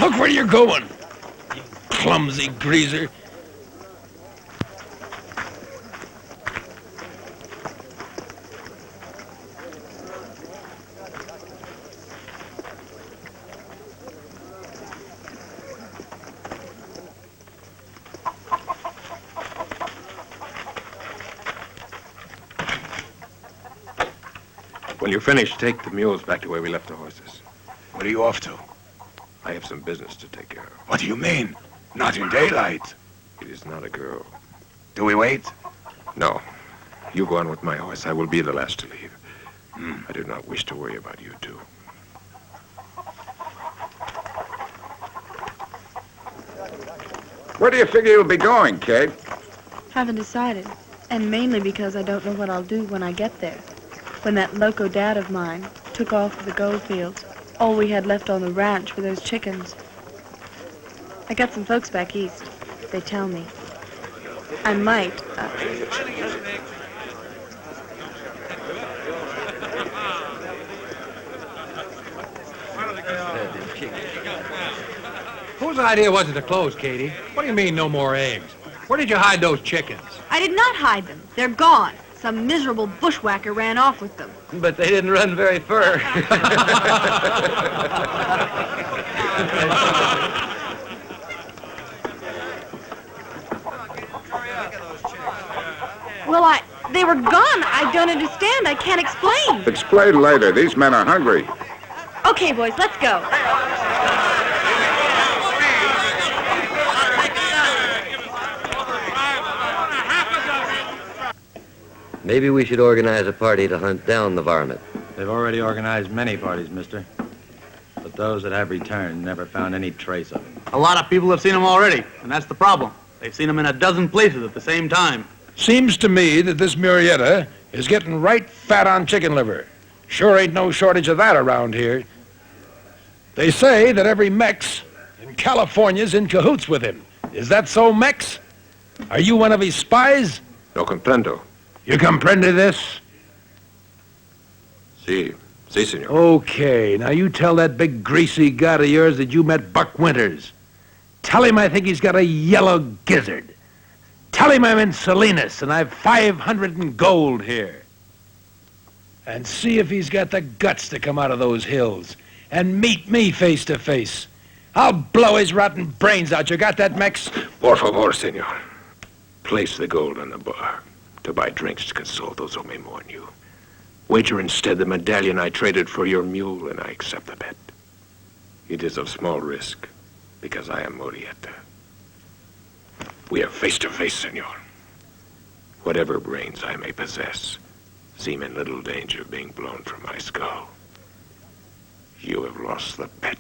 Look where you're going, you clumsy greaser. When you're finished, take the mules back to where we left the horses. Where are you off to? I have some business to take care of. What do you mean? Not in daylight. It is not a girl. Do we wait? No. You go on with my horse. I will be the last to leave. I do not wish to worry about you two. Where do you figure you'll be going, Kate? Haven't decided. And mainly because I don't know what I'll do when I get there. When that loco dad of mine took off for the gold fields, all we had left on the ranch were those chickens. I got some folks back east. They tell me. I might. Whose idea was it to close, Katie? What do you mean, no more eggs? Where did you hide those chickens? I did not hide them. They're gone. Some miserable bushwhacker ran off with them. But they didn't run very far. Well, they were gone. I don't understand. I can't explain. Explain later. These men are hungry. Okay, boys, let's go. Maybe we should organize a party to hunt down the varmint. They've already organized many parties, mister. But those that have returned never found any trace of him. A lot of people have seen him already, and that's the problem. They've seen him in a dozen places at the same time. Seems to me that this Murietta is getting right fat on chicken liver. Sure ain't no shortage of that around here. They say that every Mex And California's in cahoots with him. Is that so, Mex? Are you one of his spies? No comprendo. You comprende this? Si, senor. Okay, now you tell that big greasy god of yours that you met Buck Winters. Tell him I think he's got a yellow gizzard. Tell him I'm in Salinas and I've 500 in gold here. And see if he's got the guts to come out of those hills and meet me face to face. I'll blow his rotten brains out. You got that, Mex? Por favor, senor. Place the gold on the bar. To buy drinks to console those who may mourn you. Wager instead the medallion I traded for your mule, and I accept the bet. It is of small risk, because I am Murietta. We are face to face, senor. Whatever brains I may possess seem in little danger of being blown from my skull. You have lost the bet.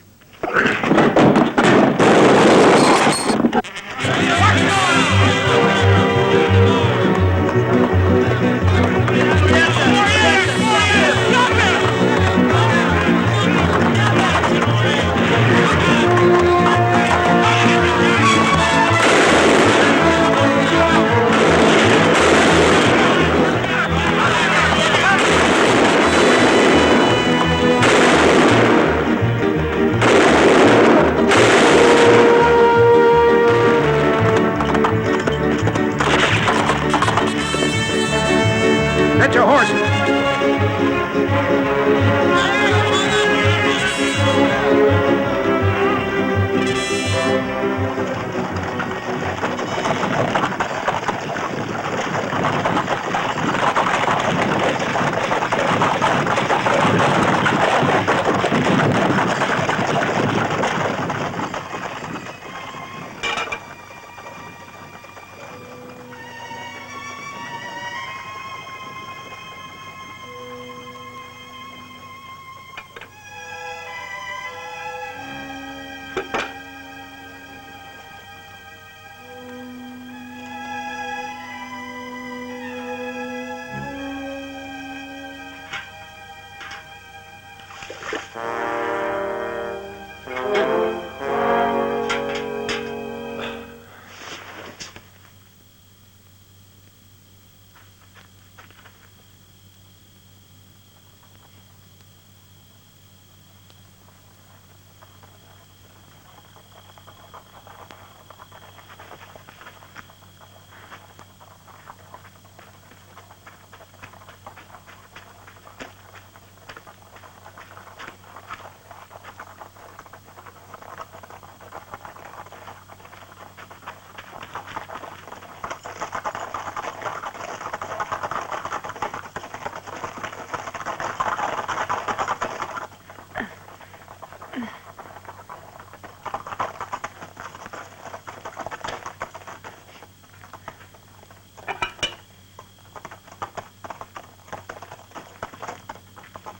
Get your horses.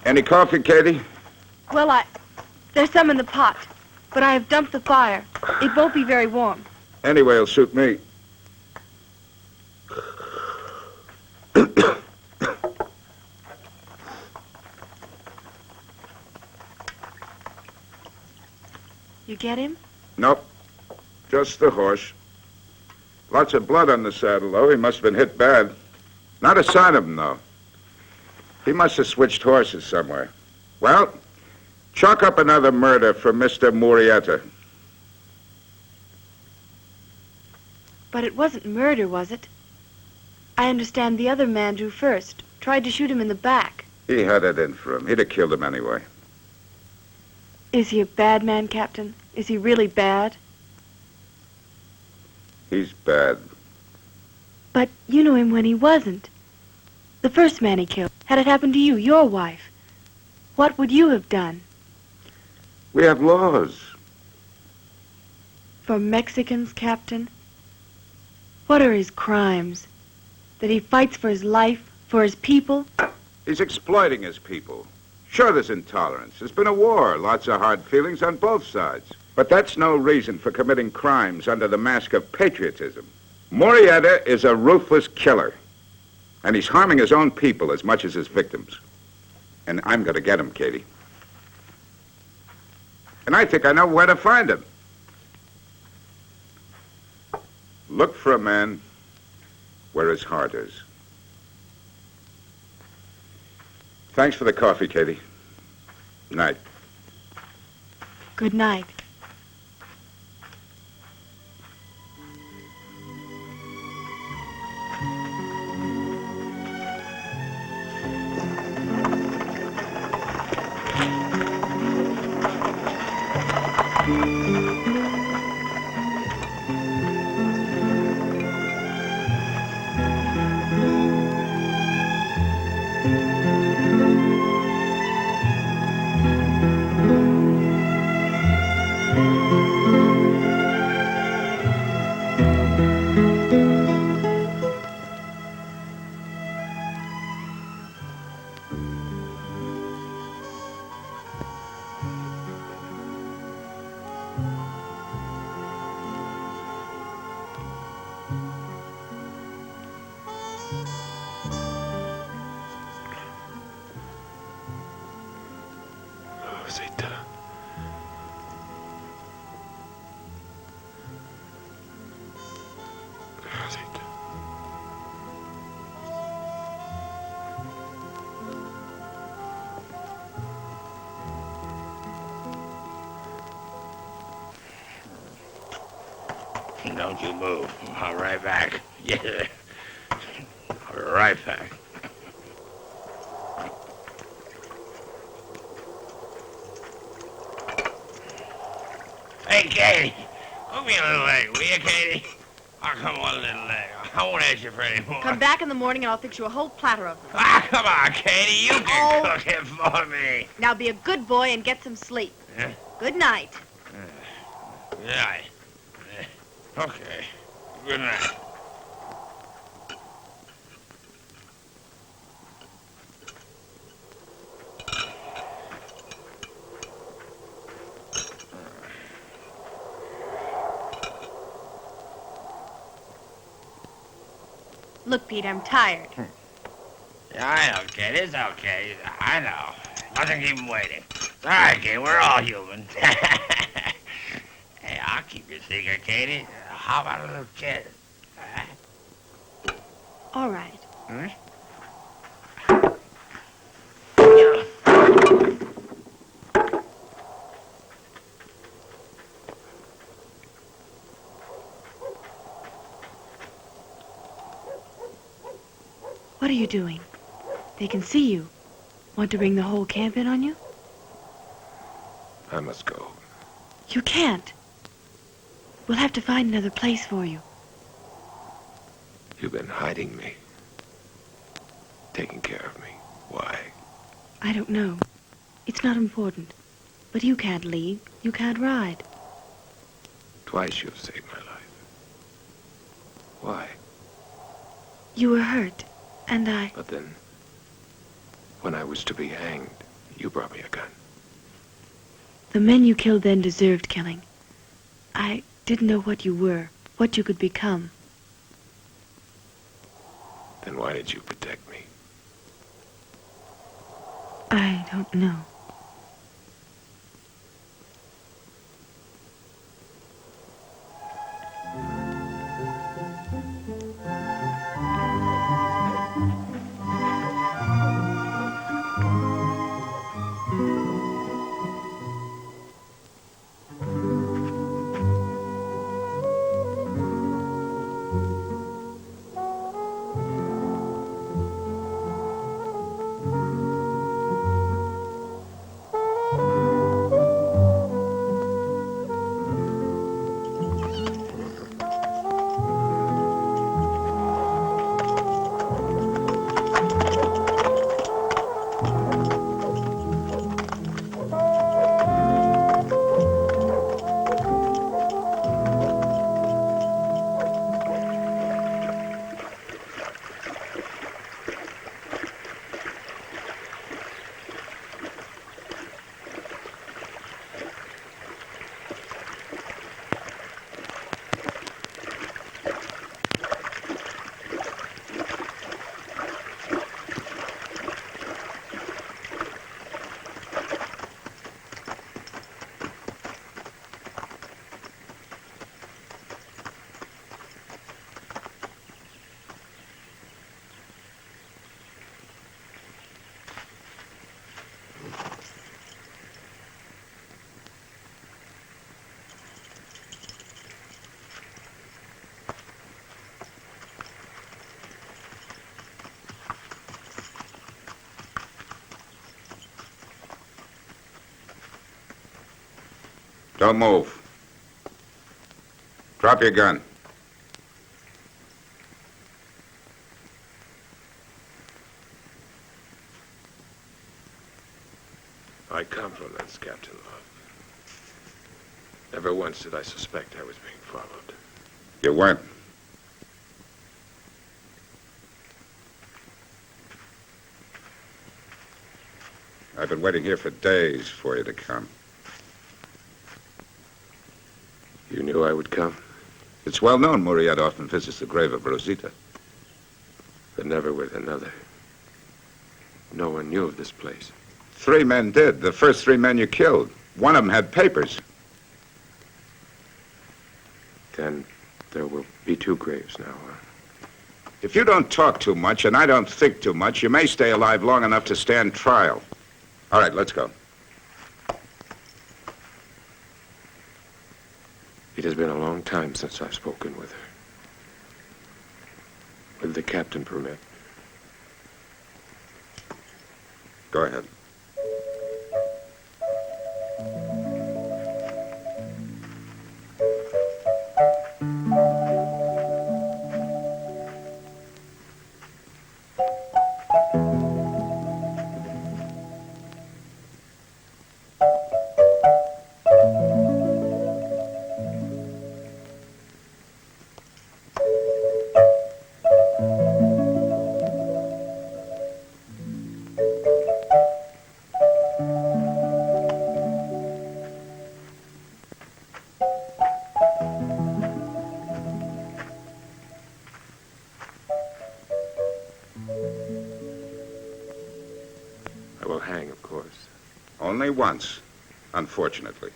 Any coffee, Katie? Well, there's some in the pot, but I have dumped the fire. It won't be very warm. Anyway, it'll suit me. You get him? Nope. Just the horse. Lots of blood on the saddle, though. He must have been hit bad. Not a sign of him, though. He must have switched horses somewhere. Well, chalk up another murder for Mr. Murietta. But it wasn't murder, was it? I understand the other man drew first, tried to shoot him in the back. He had it in for him. He'd have killed him anyway. Is he a bad man, Captain? Is he really bad? He's bad. But you knew him when he wasn't. The first man he killed. Had it happened to you, your wife, what would you have done? We have laws. For Mexicans, Captain? What are his crimes? That he fights for his life, for his people? He's exploiting his people. Sure, there's intolerance. There's been a war, lots of hard feelings on both sides. But that's no reason for committing crimes under the mask of patriotism. Murietta is a ruthless killer. And he's harming his own people as much as his victims. And I'm going to get him, Katie. And I think I know where to find him. Look for a man where his heart is. Thanks for the coffee, Katie. Night. Good night. Rosita. Rosita. Don't you move. I'll be right back. Yeah. I'll be right back. Hey, Katie. Move me a little leg, will you, Katie? Oh, come on, little leg. I won't ask you for any more. Come back in the morning and I'll fix you a whole platter of them. Ah, come on, Katie. You can cook it for me. Now be a good boy and get some sleep. Yeah? Good night. Yeah. Okay. Good night. Look, Pete, I'm tired. Yeah, I know, kid. It's okay. I know. Nothing keep him waiting. It's all right, kid. We're all human. Hey, I'll keep your secret, Katie. How about a little kiss? All right. Hmm? What are you doing? They can see you. Want to bring the whole camp in on you? I must go. You can't. We'll have to find another place for you. You've been hiding me. Taking care of me. Why? I don't know. It's not important. But you can't lead. You can't ride. Twice you've saved my life. Why? You were hurt, and I... But then, when I was to be hanged, you brought me a gun. The men you killed then deserved killing. I didn't know what you were, what you could become. Then why did you protect me? I don't know. Don't move. Drop your gun. I come from thence, Captain Love. Never once did I suspect I was being followed. You weren't. I've been waiting here for days for you to come. You knew I would come? It's well known Murietta often visits the grave of Rosita. But never with another. No one knew of this place. 3 men did. The first 3 men you killed. One of them had papers. Then there will be 2 graves now, huh? If you don't talk too much and I don't think too much, you may stay alive long enough to stand trial. All right, let's go. It has been a long time since I've spoken with her. With the captain permit. Go ahead. I will hang, of course. Only once, unfortunately.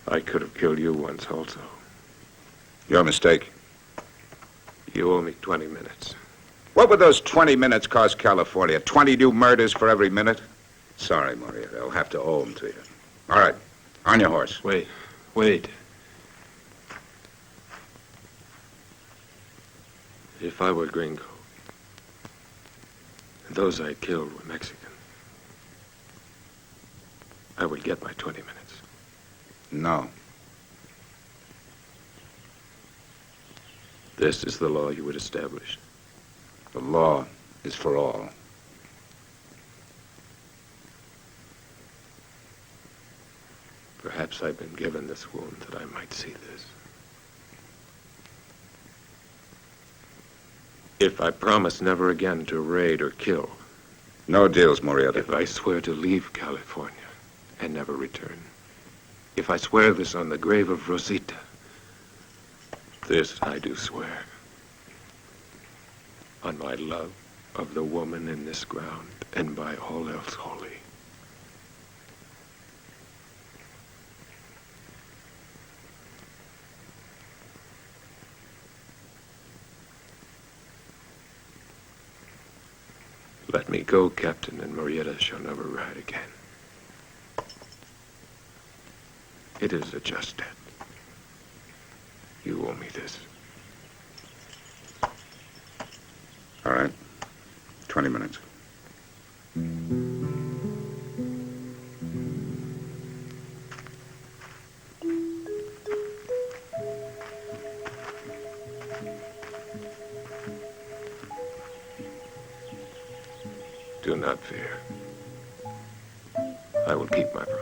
I could have killed you once also. Your mistake. You owe me 20 minutes. What would those 20 minutes cost California? 20 new murders for every minute? Sorry, Murietta. I'll have to owe them to you. All right. On your horse. Wait. If I were gringo, and those I killed were Mexican, I would get my 20 minutes. No. This is the law you would establish. The law is for all. Perhaps I've been given this wound that I might see this. If I promise never again to raid or kill. No deals, Murietta. If I swear to leave California and never return. If I swear this on the grave of Rosita. This I do swear. On my love of the woman in this ground and by all else holy. Let me go, Captain, and Murietta shall never ride again. It is a just debt. You owe me this. All right. 20 minutes. Do not fear. I will keep my promise.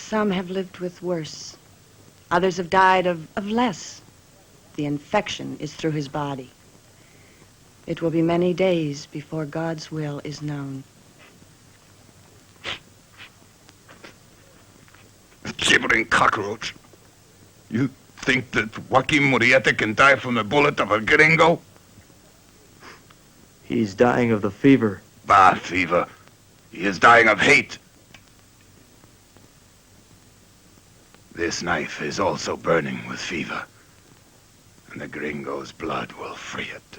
Some have lived with worse. Others have died of less. The infection is through his body. It will be many days before God's will is known. Gibbering cockroach. You think that Joaquin Murrieta can die from the bullet of a gringo? He's dying of the fever. Bah, fever. He is dying of hate. This knife is also burning with fever, and the gringo's blood will free it.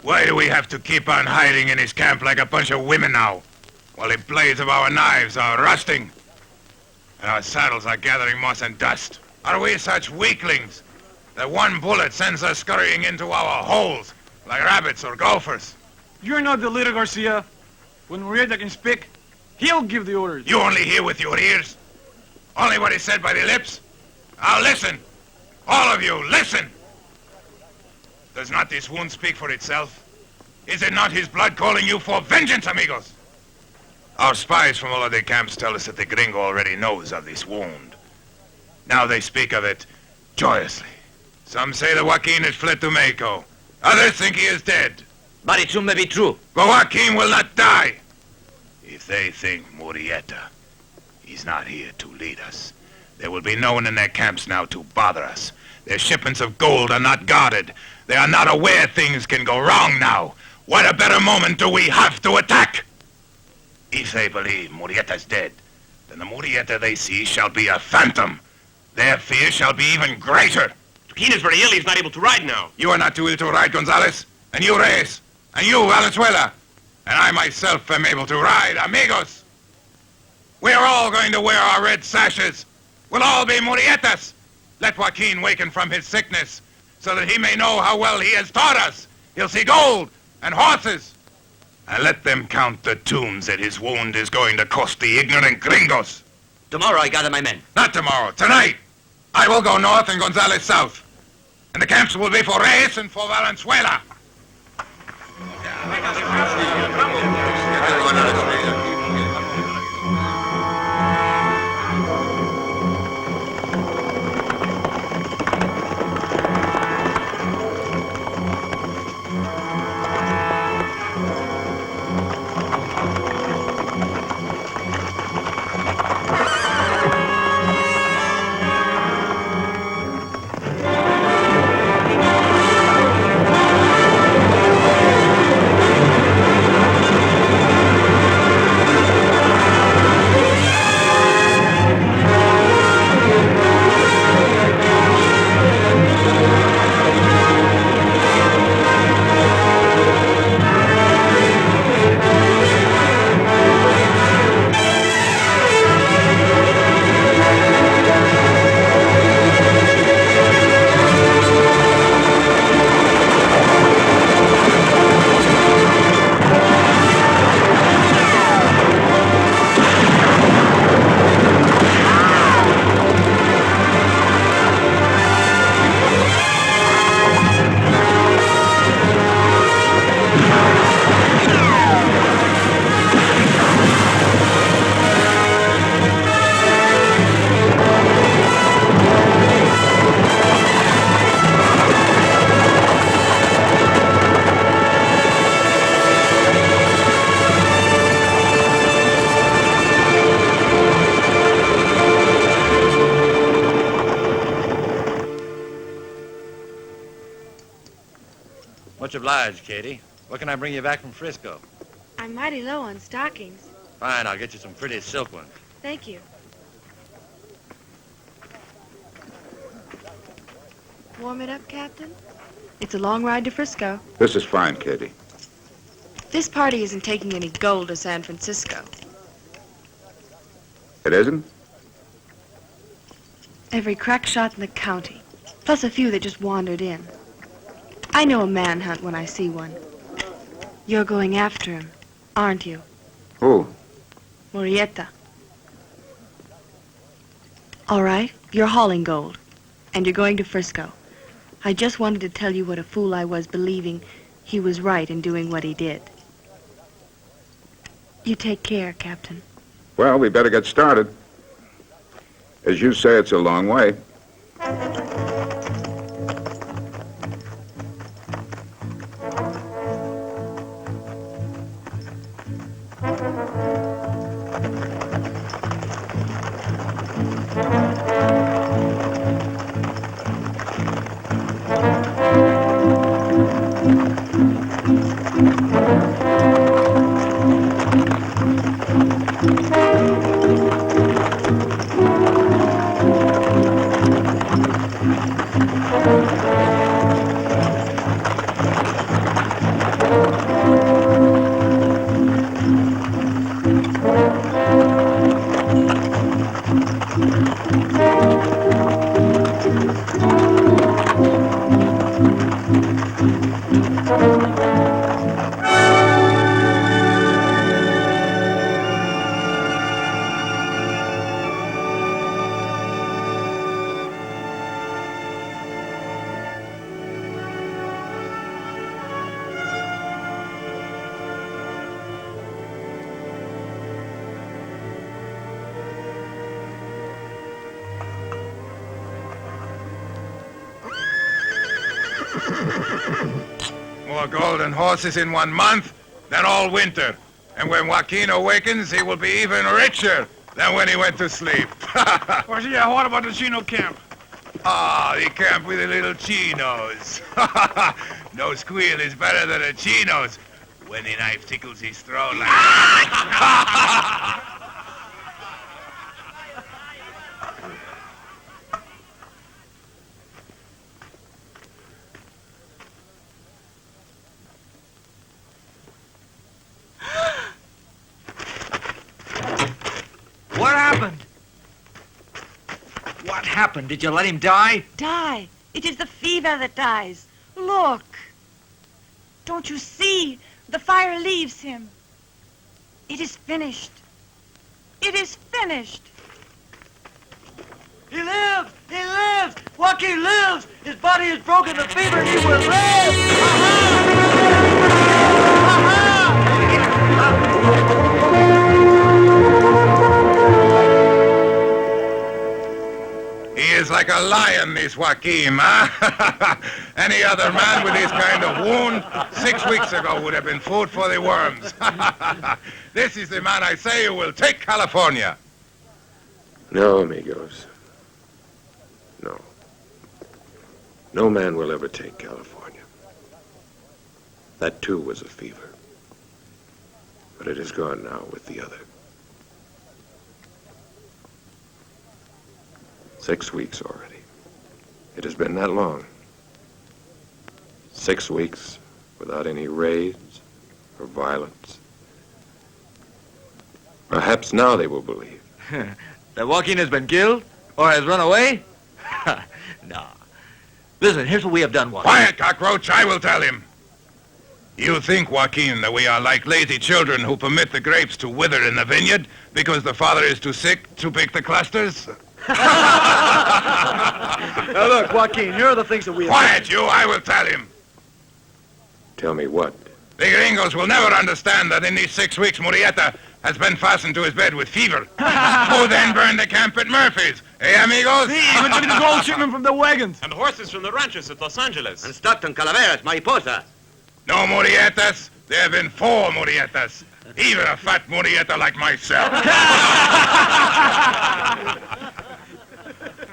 Why do we have to keep on hiding in his camp like a bunch of women now, while the blades of our knives are rusting, and our saddles are gathering moss and dust? Are we such weaklings that one bullet sends us scurrying into our holes like rabbits or gophers? You're not the leader, Garcia. When Murieta can speak, he'll give the orders. You only hear with your ears? Only what is said by the lips? Now listen! All of you, listen! Does not this wound speak for itself? Is it not his blood calling you for vengeance, amigos? Our spies from all of the camps tell us that the gringo already knows of this wound. Now they speak of it joyously. Some say that Joaquin has fled to Mexico. Others think he is dead. But it soon may be true. But Joaquin will not die. If they think Murietta, he's not here to lead us. There will be no one in their camps now to bother us. Their shipments of gold are not guarded. They are not aware things can go wrong now. What a better moment do we have to attack? If they believe Murietta's dead, then the Murietta they see shall be a phantom. Their fear shall be even greater. Joaquin is very ill. He's not able to ride now. You are not too ill to ride, Gonzalez. And you, Reyes. And you, Valenzuela. And I myself am able to ride, amigos. We are all going to wear our red sashes. We'll all be Murietas. Let Joaquin waken from his sickness, so that he may know how well he has taught us. He'll see gold and horses. And let them count the tombs that his wound is going to cost the ignorant gringos. Tomorrow I gather my men. Not tomorrow, tonight. I will go north and Gonzalez south. And the camps will be for Reyes and for Valenzuela. Much obliged, Katie. What can I bring you back from Frisco? I'm mighty low on stockings. Fine, I'll get you some pretty silk ones. Thank you. Warm it up, Captain. It's a long ride to Frisco. This is fine, Katie. This party isn't taking any gold to San Francisco. It isn't? Every crack shot in the county, plus a few that just wandered in. I know a manhunt when I see one. You're going after him, aren't you? Who? Murietta. All right, you're hauling gold, and you're going to Frisco. I just wanted to tell you what a fool I was believing he was right in doing what he did. You take care, Captain. Well, we better get started. As you say, it's a long way. More golden horses in 1 month than all winter. And when Joaquin awakens, he will be even richer than when he went to sleep. Garcia, what about the Chino camp? Ah, the camp with the little chinos. No squeal is better than a chino's when the knife tickles his throat like What happened? What happened? Did you let him die? Die? It is the fever that dies. Look. Don't you see? The fire leaves him. It is finished. It is finished. He lives! He lives! Joaquin lives! His body is broken. The fever, he will live! he is like a lion, this Joaquin, huh? Any other man with this kind of wound 6 weeks ago would have been food for the worms. This is the man I say who will take California. No, amigos. No. No man will ever take California. That, too, was a fever. But it is gone now with the other. 6 weeks already. It has been that long. 6 weeks without any raids or violence. Perhaps now they will believe. That Joaquin has been killed? Or has run away? No. Listen, here's what we have done, Joaquin. Quiet, cockroach, I will tell him. You think, Joaquin, that we are like lazy children who permit the grapes to wither in the vineyard because the father is too sick to pick the clusters? Now look, Joaquin, here are the things that we have... Quiet, you, I will tell him. Tell me what? The gringos will never understand that in these 6 weeks Murietta has been fastened to his bed with fever. Who then burned the camp at Murphy's? Eh, amigos? He even took the gold shipment from the wagons. And horses from the ranches at Los Angeles. And Stockton Calaveras, Mariposa. No Murietas. There have been 4 Murietas. Even a fat Murietta like myself.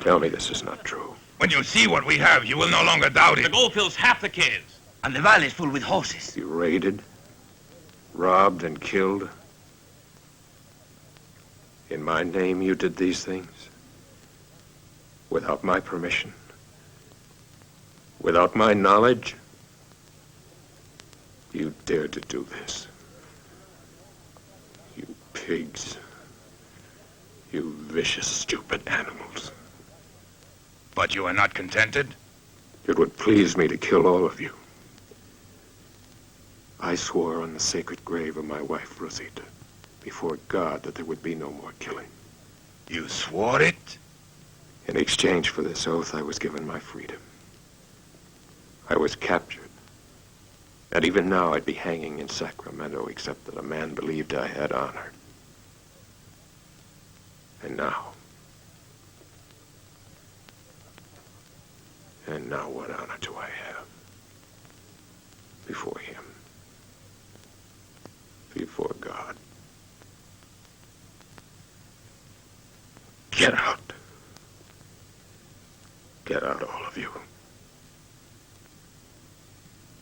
Tell me this is not true. When you see what we have, you will no longer doubt it. The gold fills half the caves. And the valley is full with horses. You raided, robbed, and killed. In my name, you did these things. Without my permission. Without my knowledge. You dared to do this. You pigs. You vicious, stupid animals. But you are not contented? It would please me to kill all of you. I swore on the sacred grave of my wife, Rosita, before God, that there would be no more killing. You swore it? In exchange for this oath, I was given my freedom. I was captured. And even now I'd be hanging in Sacramento, except that a man believed I had honor. And now what honor do I have? Before him. Before God. Get out. Get out, all of you.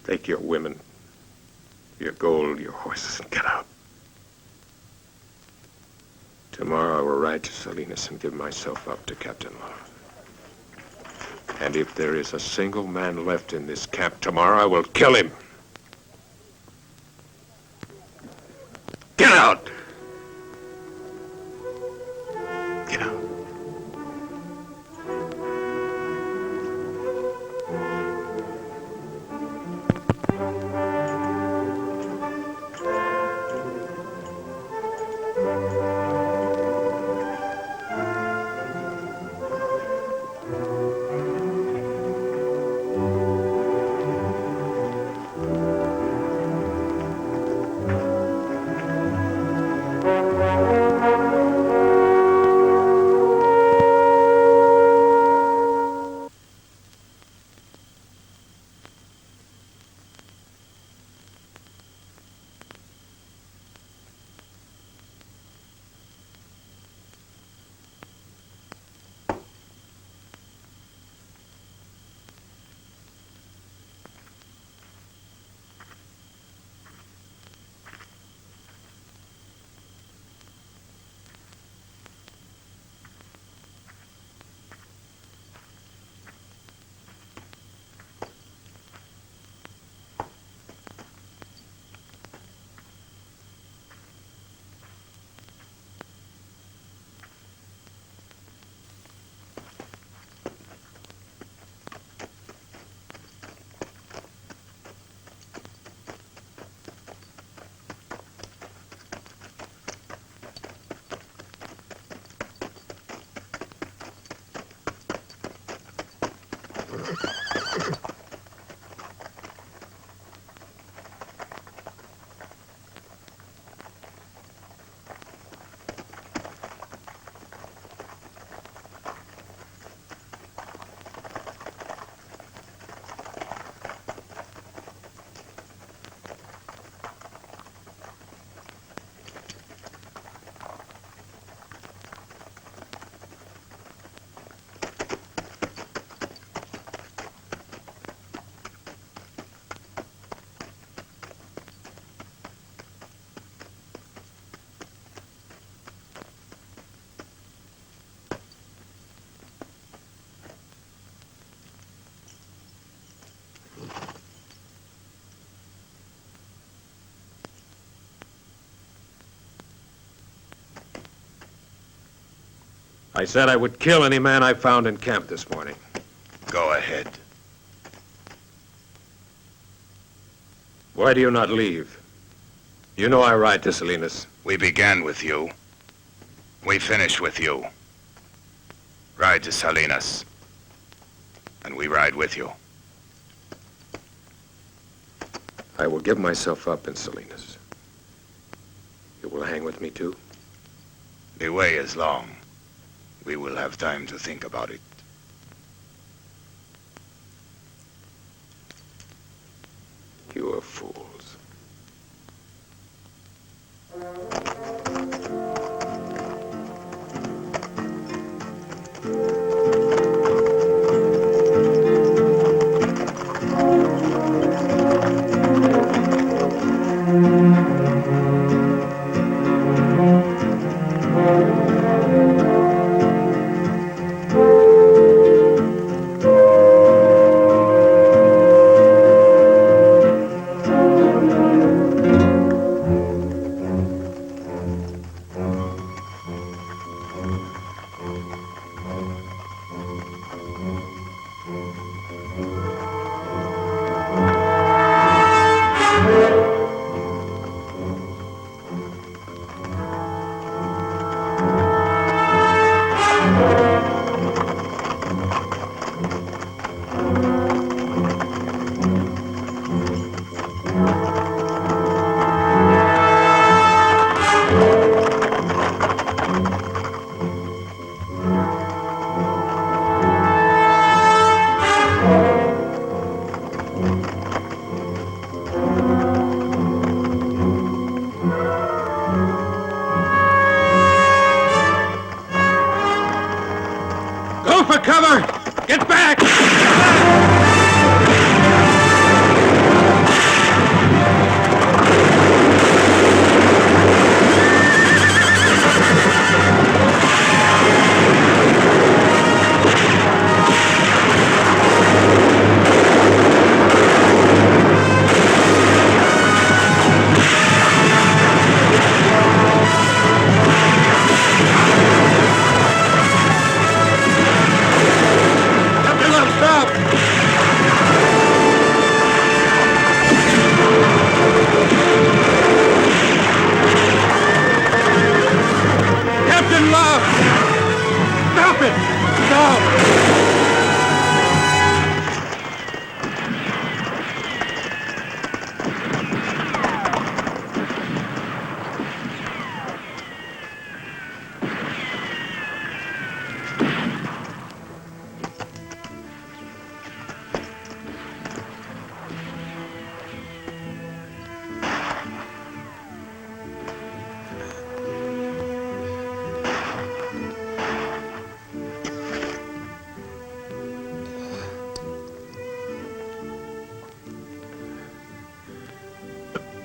Take your women, your gold, your horses, and get out. Tomorrow I will ride to Salinas and give myself up to Captain Love. And if there is a single man left in this camp tomorrow, I will kill him. Get out! Get out. I said I would kill any man I found in camp this morning. Go ahead. Why do you not leave? You know I ride to Salinas. We began with you. We finish with you. Ride to Salinas. And we ride with you. I will give myself up in Salinas. You will hang with me too? The way is long. We will have time to think about it. You are fools.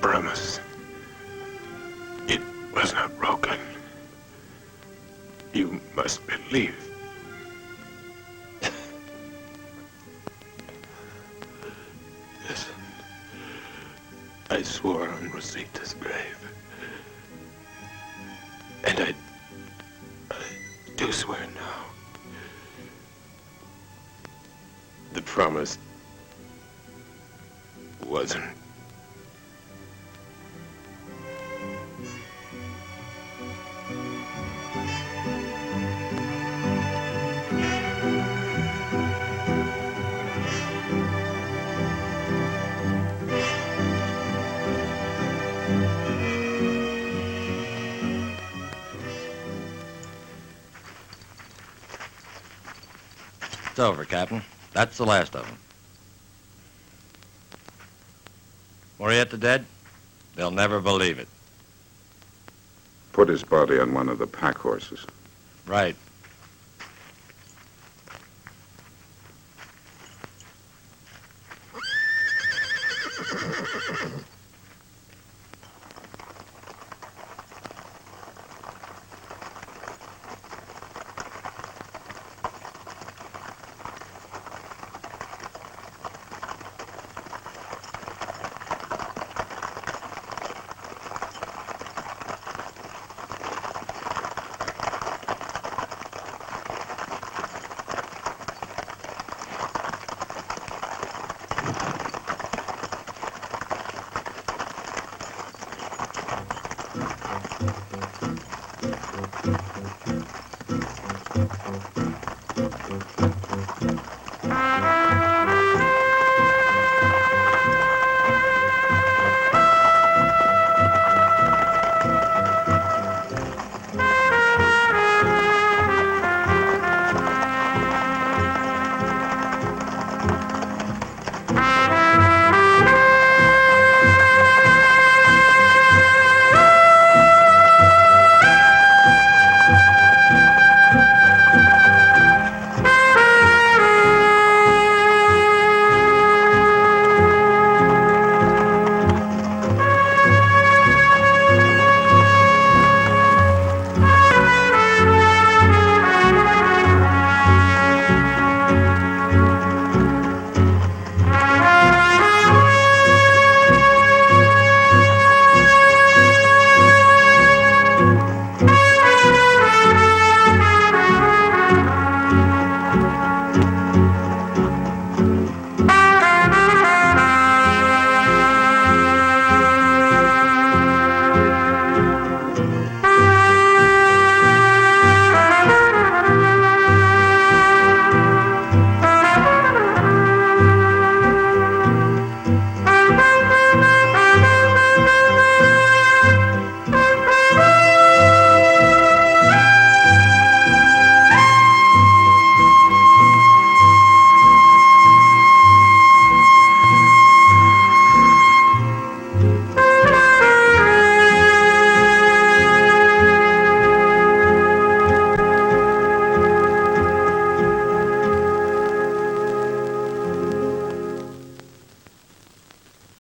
promise. It was not broken. You must believe. Listen. I swore on Rosita's grave. And I do swear now. The promise wasn't. It's over, Captain. That's the last of them. Murietta dead? They'll never believe it. Put his body on one of the pack horses. Right.